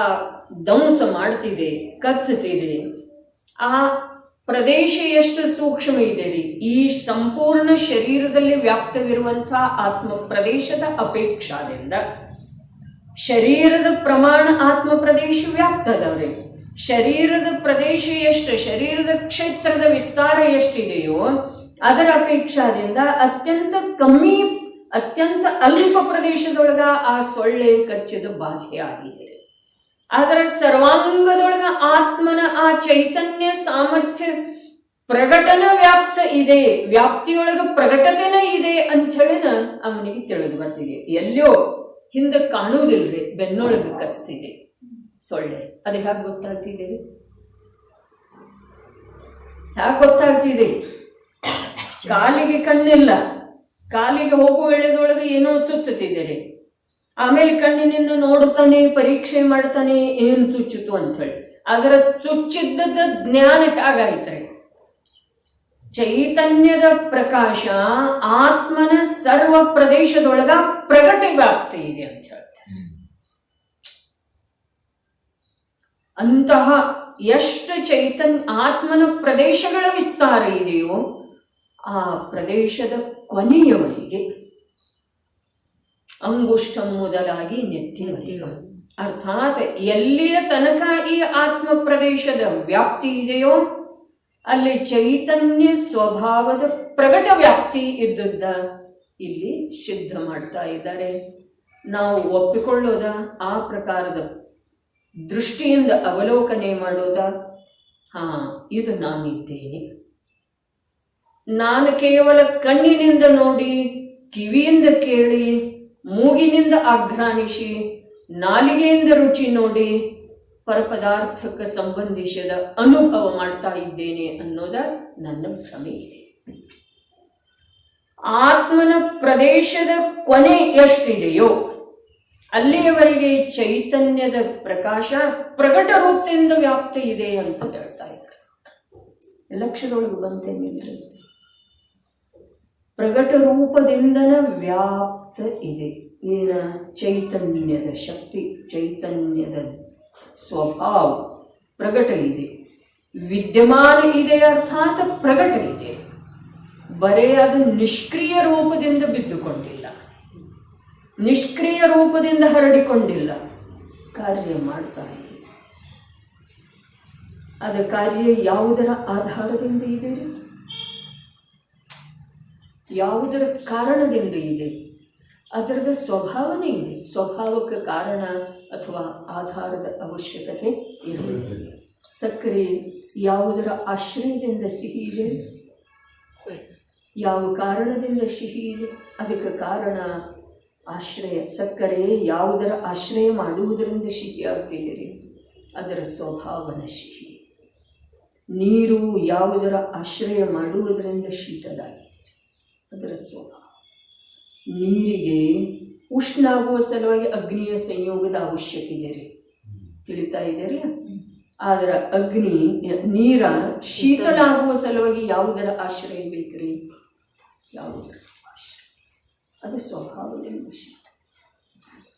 ದಂಸ ಮಾಡ್ತಿದೆ, ಕಚ್ಚುತ್ತಿದೆ, ಆ ಪ್ರದೇಶ ಎಷ್ಟು ಸೂಕ್ಷ್ಮ ಇದೆ ರೀ. ಈ ಸಂಪೂರ್ಣ ಶರೀರದಲ್ಲಿ ವ್ಯಾಪ್ತವಿರುವಂಥ ಆತ್ಮ ಪ್ರದೇಶದ ಅಪೇಕ್ಷಾದಿಂದ ಶರೀರದ ಪ್ರಮಾಣ ಆತ್ಮ ಪ್ರದೇಶ ವ್ಯಾಪ್ತ ಅದಾವ್ರಿ. ಶರೀರದ ಪ್ರದೇಶ ಎಷ್ಟು, ಶರೀರದ ಕ್ಷೇತ್ರದ ವಿಸ್ತಾರ ಎಷ್ಟಿದೆಯೋ ಅದರ ಅಪೇಕ್ಷಾದಿಂದ ಅತ್ಯಂತ ಅಲ್ಪ ಪ್ರದೇಶದೊಳಗ ಆ ಸೊಳ್ಳೆ ಕಚ್ಚಿದ ಬಾಧೆ ಆಗಿದೆ. ಅದರ ಸರ್ವಾಂಗದೊಳಗ ಆತ್ಮನ ಆ ಚೈತನ್ಯ ಸಾಮರ್ಥ್ಯ ಪ್ರಕಟನ ವ್ಯಾಪ್ತ ಇದೆ, ವ್ಯಾಪ್ತಿಯೊಳಗ ಪ್ರಕಟತೆನ ಇದೆ ಅಂಥೇಳಿನ ಅವನಿಗೆ ತಿಳಿದು ಬರ್ತಿದೆ. ಎಲ್ಲೋ ಹಿಂದೆ ಕಾಣುವುದಿಲ್ರಿ, ಬೆನ್ನೊಳಗೆ ಕಚ್ತಿದೆ ಸೊಳ್ಳೆ. ಅದು ಹೇಗೆ ಗೊತ್ತಾಗ್ತಿದೆ ರೀ? ಹೇಗೆ ಗೊತ್ತಾಗ್ತಿದೆ? ಕಾಲಿಗೆ ಕಣ್ಣಿಲ್ಲ, ಕಾಲಿಗೆ ಹೋಗುವ ವೇಳೆದೊಳಗೆ ಏನೋ ಚುಚ್ಚುತ್ತಿದೆ ರೀ. ಆಮೇಲೆ ಕಣ್ಣಿನಿಂದ ನೋಡ್ತಾನೆ, ಪರೀಕ್ಷೆ ಮಾಡ್ತಾನೆ, ಏನು ಚುಚ್ಚಿತು ಅಂಥೇಳಿ. ಅದರ ಚುಚ್ಚಿದ್ದದ ಜ್ಞಾನ ಹೇಗಾಯ್ತ್ರಿ? ಚೈತನ್ಯದ ಪ್ರಕಾಶ ಆತ್ಮನ ಸರ್ವ ಪ್ರದೇಶದೊಳಗ ಪ್ರಗಟ ವ್ಯಾಪ್ತಿ ಇದೆ ಅಂತ ಹೇಳ್ತಾರೆ. ಅಂತಹ ಎಷ್ಟು ಆತ್ಮನ ಪ್ರದೇಶಗಳ ವಿಸ್ತಾರ ಇದೆಯೋ ಆ ಪ್ರದೇಶದ ಕೊನೆಯವರೆಗೆ ಅಂಗುಷ್ಟ ಮೊದಲಾಗಿ ನೆತ್ತಿನವರೆಗೆ, ಅರ್ಥಾತ್ ಎಲ್ಲಿಯ ತನಕ ಈ ಆತ್ಮ ಪ್ರದೇಶದ ವ್ಯಾಪ್ತಿ ಇದೆಯೋ ಅಲ್ಲಿ ಚೈತನ್ಯ ಸ್ವಭಾವದ ಪ್ರಗಟ ವ್ಯಾಪ್ತಿ ಇದ್ದದ್ದ ಇಲ್ಲಿ ಸಿದ್ಧ ಮಾಡ್ತಾ ಇದ್ದಾರೆ. ನಾವು ಒಪ್ಪಿಕೊಳ್ಳೋದ, ಆ ಪ್ರಕಾರದ ದೃಷ್ಟಿಯಿಂದ ಅವಲೋಕನೆ ಮಾಡೋದ, ಇದು ನಾನಿದ್ದೇನೆ. ನಾನು ಕೇವಲ ಕಣ್ಣಿನಿಂದ ನೋಡಿ, ಕಿವಿಯಿಂದ ಕೇಳಿ, ಮೂಗಿನಿಂದ ಆಘ್ರಾಣಿಸಿ, ನಾಲಿಗೆಯಿಂದ ರುಚಿ ನೋಡಿ ಪರಪದಾರ್ಥಕ್ಕೆ ಸಂಬಂಧಿಸಿದ ಅನುಭವ ಮಾಡ್ತಾ ಇದ್ದೇನೆ ಅನ್ನೋದ ನನ್ನ ಭ್ರಮೆ ಇದೆ. ಆತ್ಮನ ಪ್ರದೇಶದ ಕೊನೆ ಎಷ್ಟಿದೆಯೋ ಅಲ್ಲಿಯವರೆಗೆ ಚೈತನ್ಯದ ಪ್ರಕಾಶ ಪ್ರಕಟ ರೂಪದಿಂದ ವ್ಯಾಪ್ತಿ ಇದೆ ಅಂತ ಹೇಳ್ತಾ ಇದ್ದಾರೆ. ಲಕ್ಷದೊಳಗೆ ಬಂತೇನಿಲ್ಲ, ಪ್ರಕಟ ರೂಪದಿಂದನ ವ್ಯಾಪ್ತ ಇದೆ. ಏನ? ಚೈತನ್ಯದ ಶಕ್ತಿ, ಚೈತನ್ಯದ ಸ್ವಭಾವ ಪ್ರಕಟ ಇದೆ, ವಿದ್ಯಮಾನ ಇದೆ, ಅರ್ಥಾತ್ ಪ್ರಕಟ ಇದೆ. ಬರೇ ಅದು ನಿಷ್ಕ್ರಿಯ ರೂಪದಿಂದ ಬಿದ್ದುಕೊಂಡಿಲ್ಲ, ನಿಷ್ಕ್ರಿಯ ರೂಪದಿಂದ ಹರಡಿಕೊಂಡಿಲ್ಲ, ಕಾರ್ಯ ಮಾಡ್ತಾ ಇದೆ. ಅದು ಕಾರ್ಯ ಯಾವುದರ ಆಧಾರದಿಂದ ಇದೆ? ಯಾವುದರ ಕಾರಣದಿಂದ ಇದೆ? ಅದರದ ಸ್ವಭಾವನೆ ಇದೆ. ಸ್ವಭಾವಕ್ಕೆ ಕಾರಣ ಅಥವಾ ಆಧಾರದ ಅವಶ್ಯಕತೆ ಇರುವುದಿಲ್ಲ. ಸಕ್ಕರೆ ಯಾವುದರ ಆಶ್ರಯದಿಂದ ಸಿಹಿ ಇದೆ? ಯಾವ ಕಾರಣದಿಂದ ಸಿಹಿ ಇದೆ? ಅದಕ್ಕೆ ಕಾರಣ ಆಶ್ರಯ. ಸಕ್ಕರೆ ಯಾವುದರ ಆಶ್ರಯ ಮಾಡುವುದರಿಂದ ಸಿಹಿ ಆಗ್ತಿದೆ? ಅದರ ಸ್ವಭಾವನ ಸಿಹಿ ಇದೆ. ನೀರು ಯಾವುದರ ಆಶ್ರಯ ಮಾಡುವುದರಿಂದ ಶೀತಲಾಗಿದೆ? ಅದರ ಸ್ವಭಾವ. ನೀರಿಗೆ ಉಷ್ಣ ಆಗುವ ಸಲುವಾಗಿ ಅಗ್ನಿಯ ಸಂಯೋಗದ ಅವಶ್ಯಕತೆ ಇದೆ, ತಿಳಿತಾ ಇದ್ದೀರಿ? ಆದರೆ ಅಗ್ನಿ ನೀರ ಶೀತಲ ಆಗುವ ಸಲುವಾಗಿ ಯಾವುದರ ಆಶ್ರಯ ಬೇಕ್ರಿ? ಯಾವುದರ ಆಶ್ರಯ? ಅದು ಸ್ವಭಾವದಿಂದ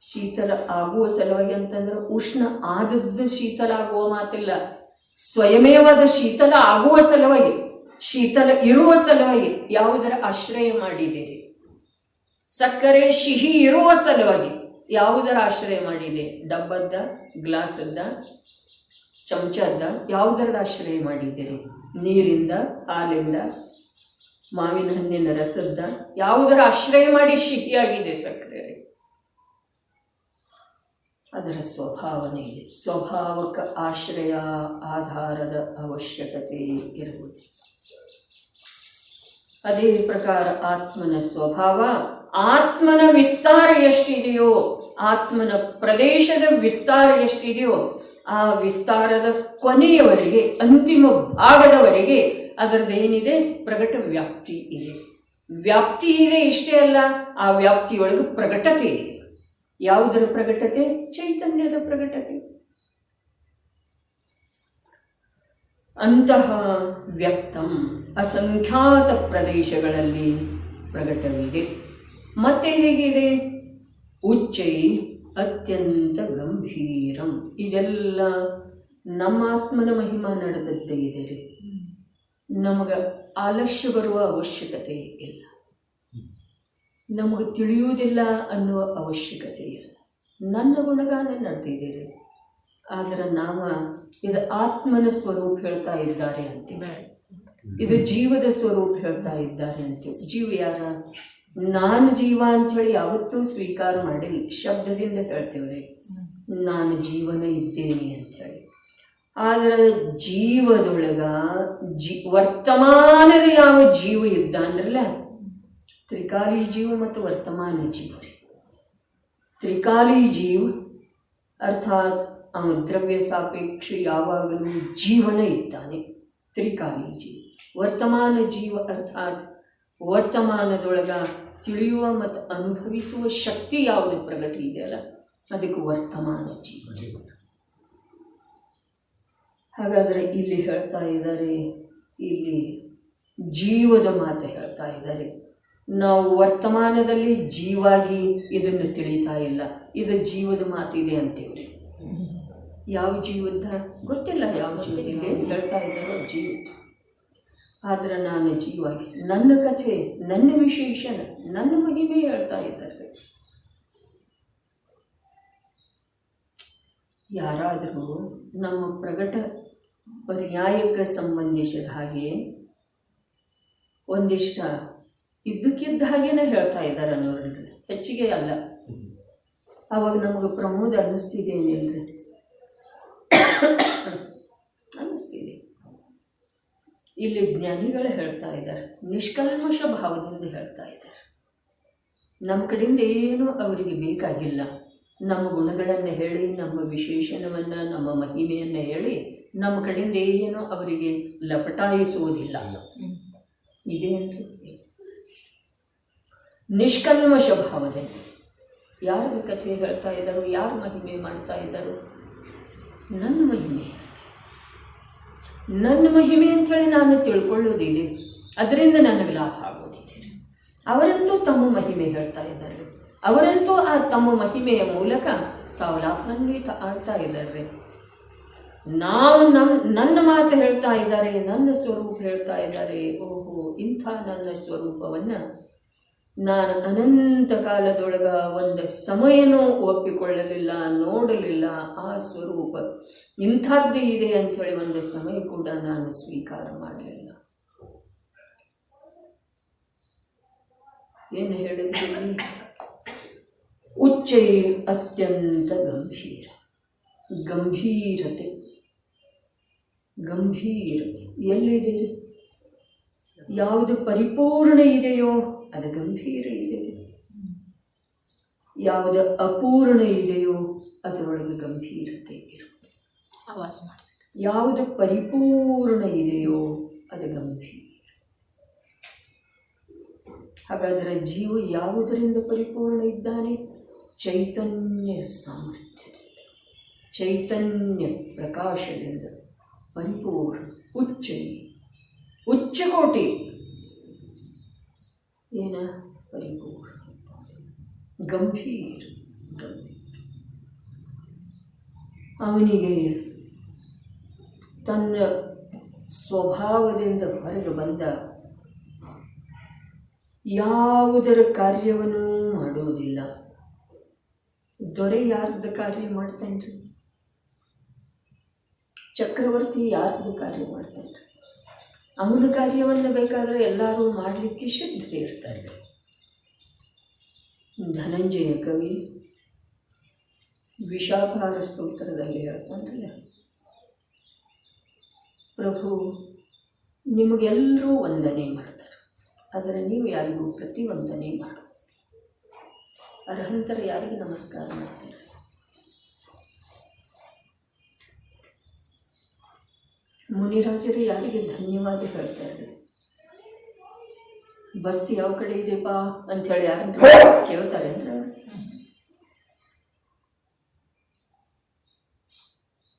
ಶೀತಲ ಆಗುವ ಸಲುವಾಗಿ ಅಂತಂದ್ರೆ ಉಷ್ಣ ಆದದ್ದು ಶೀತಲ ಆಗುವ ಮಾತಿಲ್ಲ. ಸ್ವಯಮೇವಾದ ಶೀತಲ ಆಗುವ ಸಲುವಾಗಿ, ಶೀತಲ ಇರುವ ಸಲುವಾಗಿ ಯಾವುದರ ಆಶ್ರಯ ಮಾಡಿದ್ದೀರಿ? ಸಕ್ಕರೆ ಸಿಹಿ ಇರುವ ಸಲುವಾಗಿ ಯಾವುದರ ಆಶ್ರಯ ಮಾಡಿದೆ? ಡಬ್ಬದ್ದ, ಗ್ಲಾಸದ್ದ, ಚಮಚದ್ದ? ಯಾವುದರದ ಆಶ್ರಯ ಮಾಡಿದ್ದೀರಿ? ನೀರಿಂದ, ಹಾಲಿಂದ, ಮಾವಿನ ಹಣ್ಣಿನ ರಸದ್ದ? ಯಾವುದರ ಆಶ್ರಯ ಮಾಡಿ ಸಿಹಿಯಾಗಿದೆ ಸಕ್ಕರೆ? ಅದರ ಸ್ವಭಾವನೆ ಇದೆ. ಸ್ವಭಾವಕ್ಕೆ ಆಶ್ರಯ, ಆಧಾರದ ಅವಶ್ಯಕತೆ ಇರುವುದಿಲ್ಲ. ಅದೇ ಪ್ರಕಾರ ಆತ್ಮನ ಸ್ವಭಾವ, ಆತ್ಮನ ವಿಸ್ತಾರ ಎಷ್ಟಿದೆಯೋ, ಆತ್ಮನ ಪ್ರದೇಶದ ವಿಸ್ತಾರ ಎಷ್ಟಿದೆಯೋ ಆ ವಿಸ್ತಾರದ ಕೊನೆಯವರೆಗೆ, ಅಂತಿಮ ಭಾಗದವರೆಗೆ ಅದರದ್ದೇನಿದೆ? ಪ್ರಕಟ ವ್ಯಾಪ್ತಿ ಇದೆ. ವ್ಯಾಪ್ತಿ ಇದೆ, ಇಷ್ಟೇ ಅಲ್ಲ, ಆ ವ್ಯಾಪ್ತಿಯೊಳಗೆ ಪ್ರಕಟತೆ ಇದೆ. ಯಾವುದರ ಪ್ರಕಟತೆ? ಚೈತನ್ಯದ ಪ್ರಕಟತೆ. ಅಂತಹ ವ್ಯಕ್ತಂ ಅಸಂಖ್ಯಾತ ಪ್ರದೇಶಗಳಲ್ಲಿ ಪ್ರಕಟವಿದೆ. ಮತ್ತೆ ಹೇಗಿದೆ? ಉಚ್ಚೈ ಅತ್ಯಂತ ಗಂಭೀರಂ. ಇದೆಲ್ಲ ನಮ್ಮ ಆತ್ಮನ ಮಹಿಮಾ ನಡೆದದ್ದೇ ಇದೆ ರೀ. ನಮಗೆ ಆಲಸ್ಯ ಬರುವ ಅವಶ್ಯಕತೆ ಇಲ್ಲ, ನಮಗೆ ತಿಳಿಯುವುದಿಲ್ಲ ಅನ್ನುವ ಅವಶ್ಯಕತೆ ಇಲ್ಲ. ನನ್ನ ಗುಣಗಾನ ನಡೆದಿದ್ದೀರಿ, ಆದರೆ ಇದು ಆತ್ಮನ ಸ್ವರೂಪ ಹೇಳ್ತಾ ಇದ್ದಾರೆ ಅಂತೀವಿ, ಇದು ಜೀವದ ಸ್ವರೂಪ ಹೇಳ್ತಾ ಇದ್ದಾರೆ ಅಂತೀವಿ. ಜೀವ ಯಾರ? ನಾನು ಜೀವ ಅಂಥೇಳಿ ಯಾವತ್ತೂ ಸ್ವೀಕಾರ ಮಾಡಿಲ್ಲ. ಶಬ್ದದಿಂದ ಹೇಳ್ತೀವ್ರಿ ನಾನು ಜೀವನ ಇದ್ದೇನೆ ಅಂಥೇಳಿ. ಆದರೆ ಜೀವದೊಳಗ ವರ್ತಮಾನದ ಯಾವ ಜೀವ ಇದ್ದಾನ್ರಲ್ಲ, ತ್ರಿಕಾಲಿ ಜೀವ ಮತ್ತು ವರ್ತಮಾನ ಜೀವ. ತ್ರಿಕಾಲಿ ಜೀವ ಅರ್ಥಾತ್ ಅವನು ದ್ರವ್ಯ ಸಾಪೇಕ್ಷ ಯಾವಾಗಲೂ ಜೀವನ ಇದ್ದಾನೆ, ತ್ರಿಕಾಲಿ ಜೀವ. ವರ್ತಮಾನ ಜೀವ ಅರ್ಥಾತ್ ವರ್ತಮಾನದೊಳಗ ತಿಳಿಯುವ ಮತ್ತು ಅನುಭವಿಸುವ ಶಕ್ತಿ ಯಾವುದು ಪ್ರಗತಿ ಇದೆಯಲ್ಲ, ಅದಕ್ಕೆ ವರ್ತಮಾನ ಜೀವ. ಹಾಗಾದರೆ ಇಲ್ಲಿ ಹೇಳ್ತಾ ಇದ್ದಾರೆ, ಇಲ್ಲಿ ಜೀವದ ಮಾತು ಹೇಳ್ತಾ ಇದ್ದಾರೆ. ನಾವು ವರ್ತಮಾನದಲ್ಲಿ ಜೀವಾಗಿ ಇದನ್ನು ತಿಳಿತಾ ಇಲ್ಲ, ಇದು ಜೀವದ ಮಾತಿದೆ ಅಂತೀವ್ರಿ. ಯಾವ ಜೀವದ ಗೊತ್ತಿಲ್ಲ, ಯಾವ ಜೀವದಿಂದ ಏನು ಹೇಳ್ತಾ ಇದ್ದಾರೋ ಜೀವದ. ಆದರೆ ನಾನು ಜೀವಾಗಿ, ನನ್ನ ಕಥೆ, ನನ್ನ ವಿಶೇಷಣ, ನನ್ನ ಮಹಿಮೆ ಹೇಳ್ತಾ ಇದ್ದಾರೆ. ಯಾರಾದರೂ ನಮ್ಮ ಪ್ರಗಟ ಪರ್ಯಾಯಕ್ಕೆ ಸಂಬಂಧಿಸಿದ ಹಾಗೆ ಒಂದಿಷ್ಟ ಇದ್ದಕ್ಕಿದ್ದ ಹಾಗೇನೆ ಹೇಳ್ತಾ ಇದ್ದಾರೆ ಅನ್ನೋರು, ಹೆಚ್ಚಿಗೆ ಅಲ್ಲ. ಆವಾಗ ನಮಗೆ ಪ್ರಮೋದ ಅನ್ನಿಸ್ತಿದೆ ಏನಿಲ್ರಿ, ಅನ್ನಿಸ್ತಿದೆ. ಇಲ್ಲಿ ಜ್ಞಾನಿಗಳು ಹೇಳ್ತಾ ಇದ್ದಾರೆ, ನಿಷ್ಕಲ್ಮಶ ಭಾವದಿಂದ ಹೇಳ್ತಾ ಇದ್ದಾರೆ. ನಮ್ಮ ಕಡೆಯಿಂದ ಏನೂ ಅವರಿಗೆ ಬೇಕಾಗಿಲ್ಲ. ನಮ್ಮ ಗುಣಗಳನ್ನು ಹೇಳಿ, ನಮ್ಮ ವಿಶೇಷಣವನ್ನು, ನಮ್ಮ ಮಹಿಮೆಯನ್ನು ಹೇಳಿ ನಮ್ಮ ಕಡೆಯಿಂದ ಏನೂ ಅವರಿಗೆ ಲಪಟಾಯಿಸುವುದಿಲ್ಲ. ಇದೇ ಅಂತ ನಿಷ್ಕಲ್ಮಶ ಭಾವದಲ್ಲಿ ಯಾರು ಕಥೆ ಹೇಳ್ತಾ ಇದ್ದರು, ಯಾರು ಮಹಿಮೆ ಮಾಡ್ತಾ ಇದ್ದರು? ನನ್ನ ಮಹಿಮೆ, ನನ್ನ ಮಹಿಮೆ ಅಂಥೇಳಿ ನಾನು ತಿಳ್ಕೊಳ್ಳೋದಿದೆ, ಅದರಿಂದ ನನಗೆ ಲಾಭ ಆಗೋದಿದೆ. ಅವರಂತೂ ತಮ್ಮ ಮಹಿಮೆ ಹೇಳ್ತಾ ಇದ್ದಾರೆ, ಅವರಂತೂ ಆ ತಮ್ಮ ಮಹಿಮೆಯ ಮೂಲಕ ತಾವು ಲಾಭಾನ್ವಿತ ಆಗ್ತಾ ಇದ್ದಾರೆ. ನಾವು ನನ್ನ ಮಾತು ಹೇಳ್ತಾ ಇದ್ದಾರೆ, ನನ್ನ ಸ್ವರೂಪ ಹೇಳ್ತಾ ಇದ್ದಾರೆ. ಓಹೋ, ಇಂಥ ನನ್ನ ಸ್ವರೂಪವನ್ನು ನಾನು ಅನಂತ ಕಾಲದೊಳಗ ಒಂದು ಸಮಯನೂ ಒಪ್ಪಿಕೊಳ್ಳಲಿಲ್ಲ, ನೋಡಲಿಲ್ಲ. ಆ ಸ್ವರೂಪ ಇಂಥದ್ದೇ ಇದೆ ಅಂಥೇಳಿ ಒಂದು ಸಮಯ ಕೂಡ ನಾನು ಸ್ವೀಕಾರ ಮಾಡಲಿಲ್ಲ. ಏನು ಹೇಳಿದ್ರಿ? ಉಚ್ಚೈ ಅತ್ಯಂತ ಗಂಭೀರ, ಗಂಭೀರತೆ. ಗಂಭೀರತೆ ಎಲ್ಲಿದೆ? ಯಾವುದು ಪರಿಪೂರ್ಣ ಇದೆಯೋ ಅದು ಗಂಭೀರ ಇದೆ, ಯಾವುದು ಅಪೂರ್ಣ ಇದೆಯೋ ಅದರೊಳಗೆ ಗಂಭೀರತೆ ಇರುತ್ತೆ. ಆವಾಜ್ ಮಾಡ್ತದೆ. ಯಾವುದು ಪರಿಪೂರ್ಣ ಇದೆಯೋ ಅದು ಗಂಭೀರ. ಹಾಗಾದರೆ ಜೀವ ಯಾವುದರಿಂದ ಪರಿಪೂರ್ಣ ಇದ್ದಾನೆ? ಚೈತನ್ಯ ಸಾಮರ್ಥ್ಯದಿಂದ, ಚೈತನ್ಯ ಪ್ರಕಾಶದಿಂದ ಪರಿಪೂರ್ಣ. ಉಚ್ಚಕೋಟಿ ಏನ ಪರಿಪೂರ್ಣ, ಗಂಭೀರ. ಅವನಿಗೆ ತನ್ನ ಸ್ವಭಾವದಿಂದ ಹೊರಗೆ ಬಂದ ಯಾವುದರ ಕಾರ್ಯವನ್ನು ಮಾಡೋದಿಲ್ಲ. ದೊರೆ ಯಾರ್ದು ಕಾರ್ಯ ಮಾಡ್ತಾನ್ರಿ? ಚಕ್ರವರ್ತಿ ಯಾರ್ದು ಕಾರ್ಯ ಮಾಡ್ತಾನ್ರಿ? ಅವನ ಕಾರ್ಯವನ್ನು ಬೇಕಾದರೆ ಎಲ್ಲರೂ ಮಾಡಲಿಕ್ಕೆ ಸಿದ್ಧ ಇರ್ತಾರೆ. ಧನಂಜಯ ಕವಿ ವಿಷಾಪಹಾರ ಸ್ತೋತ್ರದಲ್ಲಿ ಹೇಳ್ತಾನಲ್ಲ, ಪ್ರಭು ನಿಮಗೆಲ್ಲರೂ ವಂದನೆ ಮಾಡ್ತಾರೆ, ಆದರೆ ನೀವು ಯಾರಿಗೂ ಪ್ರತಿವಂದನೆ ಮಾಡು. ಅರ್ಹಂತರ ಯಾರಿಗೆ ನಮಸ್ಕಾರ ಮಾಡ್ತೀರಿ? ಮುನಿರಾಜರು ಯಾರಿಗೆ ಧನ್ಯವಾದ ಹೇಳ್ತಾರೆ? ಬಸ್ತಿ ಯಾವ ಕಡೆ ಇದೆಪ್ಪ ಅಂಥೇಳಿ ಯಾರಂತ ಕೇಳ್ತಾರೆ ಅಂದ್ರೆ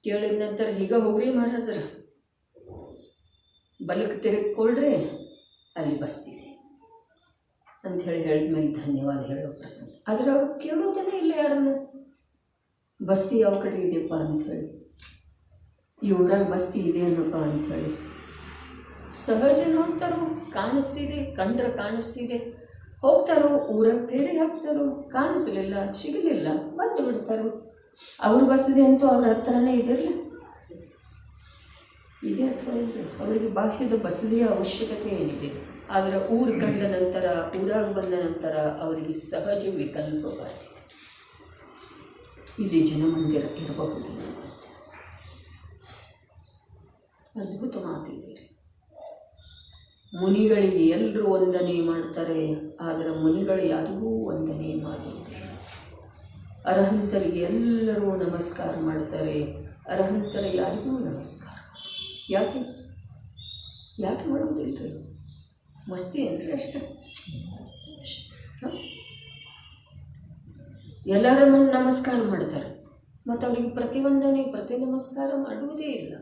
ಕೇಳಿದ ನಂತರ ಈಗ ಹೋಗ್ರಿ ಮಹಾರಾಜರ, ಬಲಕ್ಕೆ ತಿರುಗಿಕೊಳ್ರಿ, ಅಲ್ಲಿ ಬಸ್ತಿದೆ ಅಂಥೇಳಿ ಹೇಳಿದ್ಮೇಲೆ ಧನ್ಯವಾದ ಹೇಳೋ ಪ್ರಸಂಗ. ಆದರೆ ಅವ್ರು ಕೇಳೋದೇನೆ ಇಲ್ಲ ಯಾರನ್ನು, ಬಸ್ತಿ ಯಾವ ಕಡೆ ಇದೆಯಪ್ಪ ಅಂಥೇಳಿ, ಈ ಊರಾಗ ಬಸ್ತಿ ಇದೆ ಅನ್ನಪ್ಪ ಅಂಥೇಳಿ. ಸಹಜ ನೋಡ್ತಾರೋ, ಕಾಣಿಸ್ತಿದೆ, ಕಂಡ್ರೆ ಕಾಣಿಸ್ತಿದೆ, ಹೋಗ್ತಾರೋ, ಊರಾಗ ಬೇರೆ ಹಾಕ್ತಾರೋ, ಕಾಣಿಸಲಿಲ್ಲ, ಸಿಗಲಿಲ್ಲ, ಬಂದು ಬಿಡ್ತಾರೋ. ಅವ್ರ ಬಸ್ಸಿದೆ ಅಂತೂ ಅವ್ರ ಹತ್ರನೇ ಇದೆಯಲ್ಲ, ಇದೆ ಅಥವಾ ಇಲ್ಲ? ಅವರಿಗೆ ಬಾಹ್ಯದ ಬಸದಿಯ ಅವಶ್ಯಕತೆ ಏನಿದೆ? ಆದರೆ ಊರು ಕಂಡ ನಂತರ, ಊರಾಗ ಬಂದ ನಂತರ ಅವರಿಗೆ ಸಹಜ ವಿಕಲ್ಪ ಬರ್ತಿದೆ. ಇಲ್ಲಿ ಜನಮಂದಿರ ಇರಬಹುದು. ಅದ್ಭುತ ಮಾತಿದೆ. ಮುನಿಗಳಿಗೆ ಎಲ್ಲರೂ ವಂದನೆ ಮಾಡ್ತಾರೆ, ಆದರೆ ಮುನಿಗಳು ಯಾರಿಗೂ ವಂದನೆ ಮಾಡುವುದಿಲ್ಲ. ಅರ್ಹಂತರಿಗೆ ಎಲ್ಲರೂ ನಮಸ್ಕಾರ ಮಾಡ್ತಾರೆ, ಅರ್ಹಂತರ ಯಾರಿಗೂ ನಮಸ್ಕಾರ. ಯಾಕೆ ಯಾಕೆ ಮಾಡುವುದಿಲ್ಲ? ಮಸ್ತಿ ಅಂದರೆ ಅಷ್ಟೆ. ಎಲ್ಲರೂ ನಮಸ್ಕಾರ ಮಾಡ್ತಾರೆ, ಮತ್ತು ಅವರಿಗೆ ಪ್ರತಿವಂದನೆ, ಪ್ರತಿ ನಮಸ್ಕಾರ ಮಾಡುವುದೇ ಇಲ್ಲ.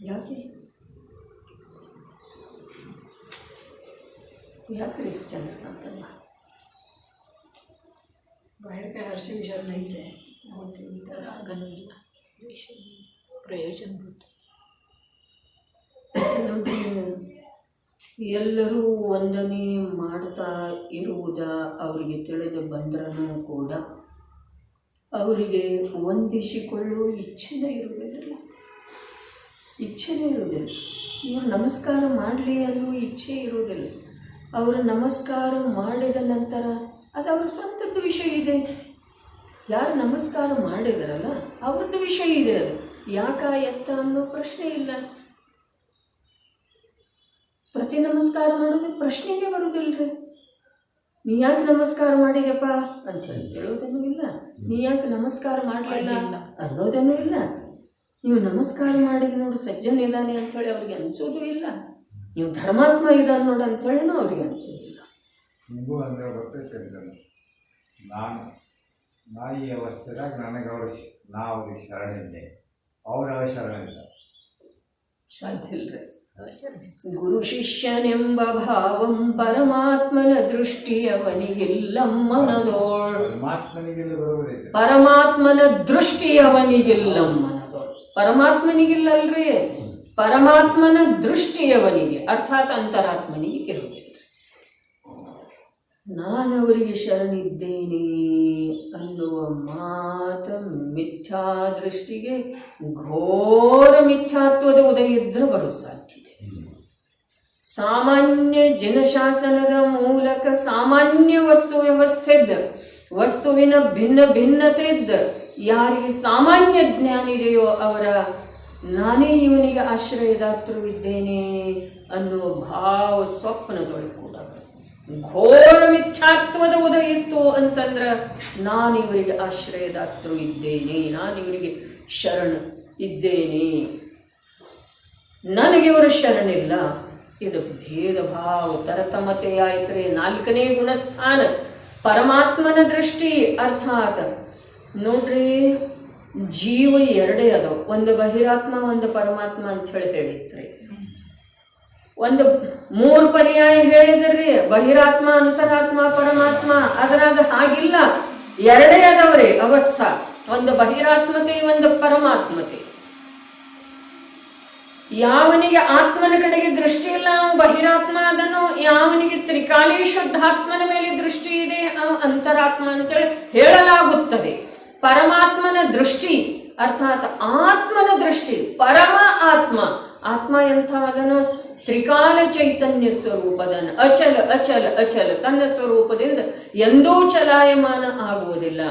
ಯಾಕೆ याकडे चंद्रकांतला बाहेर काय हर्षी विचार नाहीच आहे, होते तर गणजला ಪ್ರಯೋಜನಭೂತ. ಎಲ್ಲರೂ ವಂದನೆ ಮಾಡ್ತಾ ಇರುವುದ ಅವರಿಗೆ ತಿಳಿದು ಬಂದ್ರೂ ಕೂಡ ಅವರಿಗೆ ವಂದಿಸಿಕೊಳ್ಳುವ ಇಚ್ಛೆನೇ ಇರುವುದಿಲ್ಲ. ಇವರು ನಮಸ್ಕಾರ ಮಾಡಲಿ ಅನ್ನೋ ಇಚ್ಛೆ ಇರುವುದಿಲ್ಲ. ಅವರು ನಮಸ್ಕಾರ ಮಾಡಿದ ನಂತರ ಅದು ಅವ್ರ ಸ್ವಂತದ ವಿಷಯ ಇದೆ, ಯಾರು ನಮಸ್ಕಾರ ಮಾಡಿದಾರಲ್ಲ ಅವ್ರದ್ದು ವಿಷಯ ಇದೆ. ಅದು ಯಾಕ ಎತ್ತ ಅನ್ನೋ ಪ್ರಶ್ನೆ ಇಲ್ಲ. ಪ್ರತಿ ನಮಸ್ಕಾರ ಮಾಡೋದಕ್ಕೆ ಪ್ರಶ್ನೆಗೆ ಬರುವುದಿಲ್ಲರಿ. ನೀ ಯಾಕೆ ನಮಸ್ಕಾರ ಮಾಡಿದೆಪ್ಪ ಅಂಥೇಳಿ ಕೇಳೋದೇನೂ ಇಲ್ಲ. ನೀ ಯಾಕೆ ನಮಸ್ಕಾರ ಮಾಡಲಿಲ್ಲ ಅನ್ನೋದೇನೂ ಇಲ್ಲ. ನೀವು ನಮಸ್ಕಾರ ಮಾಡಿದ ನೋಡು ಸಜ್ಜನ ಇದ್ದಾನೆ ಅಂಥೇಳಿ ಅವ್ರಿಗೆ ಅನಿಸೋದು ಇಲ್ಲ. ನೀವು ಧರ್ಮಾತ್ಮ ಇದ್ದಾನೆ ನೋಡು ಅಂಥೇಳಿನೂ ಅವ್ರಿಗೆ ಅನಿಸೋದಿಲ್ಲ. ನಿಮಗೂ ಅಂದರೆ ಗೊತ್ತೈತೆ, ನಾನು ಈ ಅವಸ್ಥೆದಾಗ ನನಗೆ ಅವ್ರಿಗೆ ಶರಣಿದ್ದೆ, ಅವ್ರ ಶರಣಿಲ್ಲ, ಸಾಧ್ಯ ಇಲ್ರಿ. ಗುರು ಶಿಷ್ಯನೆಂಬ ಭಾವಂ ಪರಮಾತ್ಮನ ದೃಷ್ಟಿಯವನಿಗಿಲ್ಲಮ್ಮನದೋಳ್. ಪರಮಾತ್ಮನ ದೃಷ್ಟಿಯವನಿಗಿಲ್ಲಮ್ಮನದೋಳ್. ಪರಮಾತ್ಮನಿಗಿಲ್ಲಲ್ರಿ, ಪರಮಾತ್ಮನ ದೃಷ್ಟಿಯವನಿಗೆ ಅರ್ಥಾತ್ ಅಂತರಾತ್ಮನಿಗೆ ಇರುವುದಿಲ್ಲ. ನಾನವರಿಗೆ ಶರಣಿದ್ದೇನೆ ಅನ್ನುವ ಮಾತ ಮಿಥ್ಯಾ ದೃಷ್ಟಿಗೆ ಘೋರ ಮಿಥ್ಯಾತ್ವದ ಉದಯ ಇದ್ರೆ ಬರೋ ಸಾಧ್ಯತೆ. ಸಾಮಾನ್ಯ ಜನಶಾಸನದ ಮೂಲಕ ಸಾಮಾನ್ಯ ವಸ್ತು ವ್ಯವಸ್ಥೆದ್ದ ವಸ್ತುವಿನ ಭಿನ್ನ ಭಿನ್ನತೆ ಇದ್ದ ಯಾರಿಗೆ ಸಾಮಾನ್ಯ ಜ್ಞಾನ ಇದೆಯೋ ಅವರ ನಾನೇ ಇವನಿಗೆ ಆಶ್ರಯದಾತೃವಿದ್ದೇನೆ ಅನ್ನುವ ಭಾವ ಸ್ವಪ್ನದೊಳಗೆ ಕೂಡ ಘೋರ ಮಿಥ್ಯಾತ್ವದ ಉದಯ ಇತ್ತು ಅಂತಂದ್ರೆ ನಾನಿವರಿಗೆ ಆಶ್ರಯದಾತೃ ಇದ್ದೇನೆ, ನಾನಿವರಿಗೆ ಶರಣ ಇದ್ದೇನೆ, ನನಗೆ ಇವರು ಶರಣಿಲ್ಲ. ಇದು ಭೇದ ಭಾವ ತರತಮತೆ ಆಯ್ತರೆ. 4ನೇ ಗುಣಸ್ಥಾನ ಪರಮಾತ್ಮನ ದೃಷ್ಟಿ. ಅರ್ಥಾತ್ ನೋಡ್ರಿ, ಜೀವ 2 ಅದಾವ, ಒಂದು ಬಹಿರಾತ್ಮ ಒಂದು ಪರಮಾತ್ಮ ಅಂಥೇಳಿ ಹೇಳಿದ್ರಿ. ಒಂದು 3 ಪರ್ಯಾಯ ಹೇಳಿದ್ರಿ, ಬಹಿರಾತ್ಮ ಅಂತರಾತ್ಮ ಪರಮಾತ್ಮ. ಅದರಾಗ ಹಾಗಿಲ್ಲ, 2 ಅದಾವ್ರಿ ಅವಸ್ಥಾ, ಒಂದು ಬಹಿರಾತ್ಮತೆ ಒಂದು ಪರಮಾತ್ಮತೆ. ಯಾವನಿಗೆ ಆತ್ಮನ ಕಡೆಗೆ ದೃಷ್ಟಿ ಇಲ್ಲ ಅವ ಬಹಿರಾತ್ಮ ಅದನ್ನು, ಯಾವನಿಗೆ ತ್ರಿಕಾಲಿ ಶುದ್ಧಾತ್ಮನ ಮೇಲೆ ದೃಷ್ಟಿ ಇದೆ ಅವ ಅಂತರಾತ್ಮ ಅಂತೇಳಿ ಹೇಳಲಾಗುತ್ತದೆ. ಪರಮಾತ್ಮನ ದೃಷ್ಟಿ ಅರ್ಥಾತ್ ಆತ್ಮನ ದೃಷ್ಟಿ, ಪರಮ ಆತ್ಮ. ಆತ್ಮ ಎಂಥ ಅದನ್ನು ತ್ರಿಕಾಲ ಚೈತನ್ಯ ಸ್ವರೂಪದನ, ಅಚಲ ಅಚಲ ಅಚಲ, ತನ್ನ ಸ್ವರೂಪದಿಂದ ಎಂದೂ ಚಲಾಯಮಾನ ಆಗುವುದಿಲ್ಲ.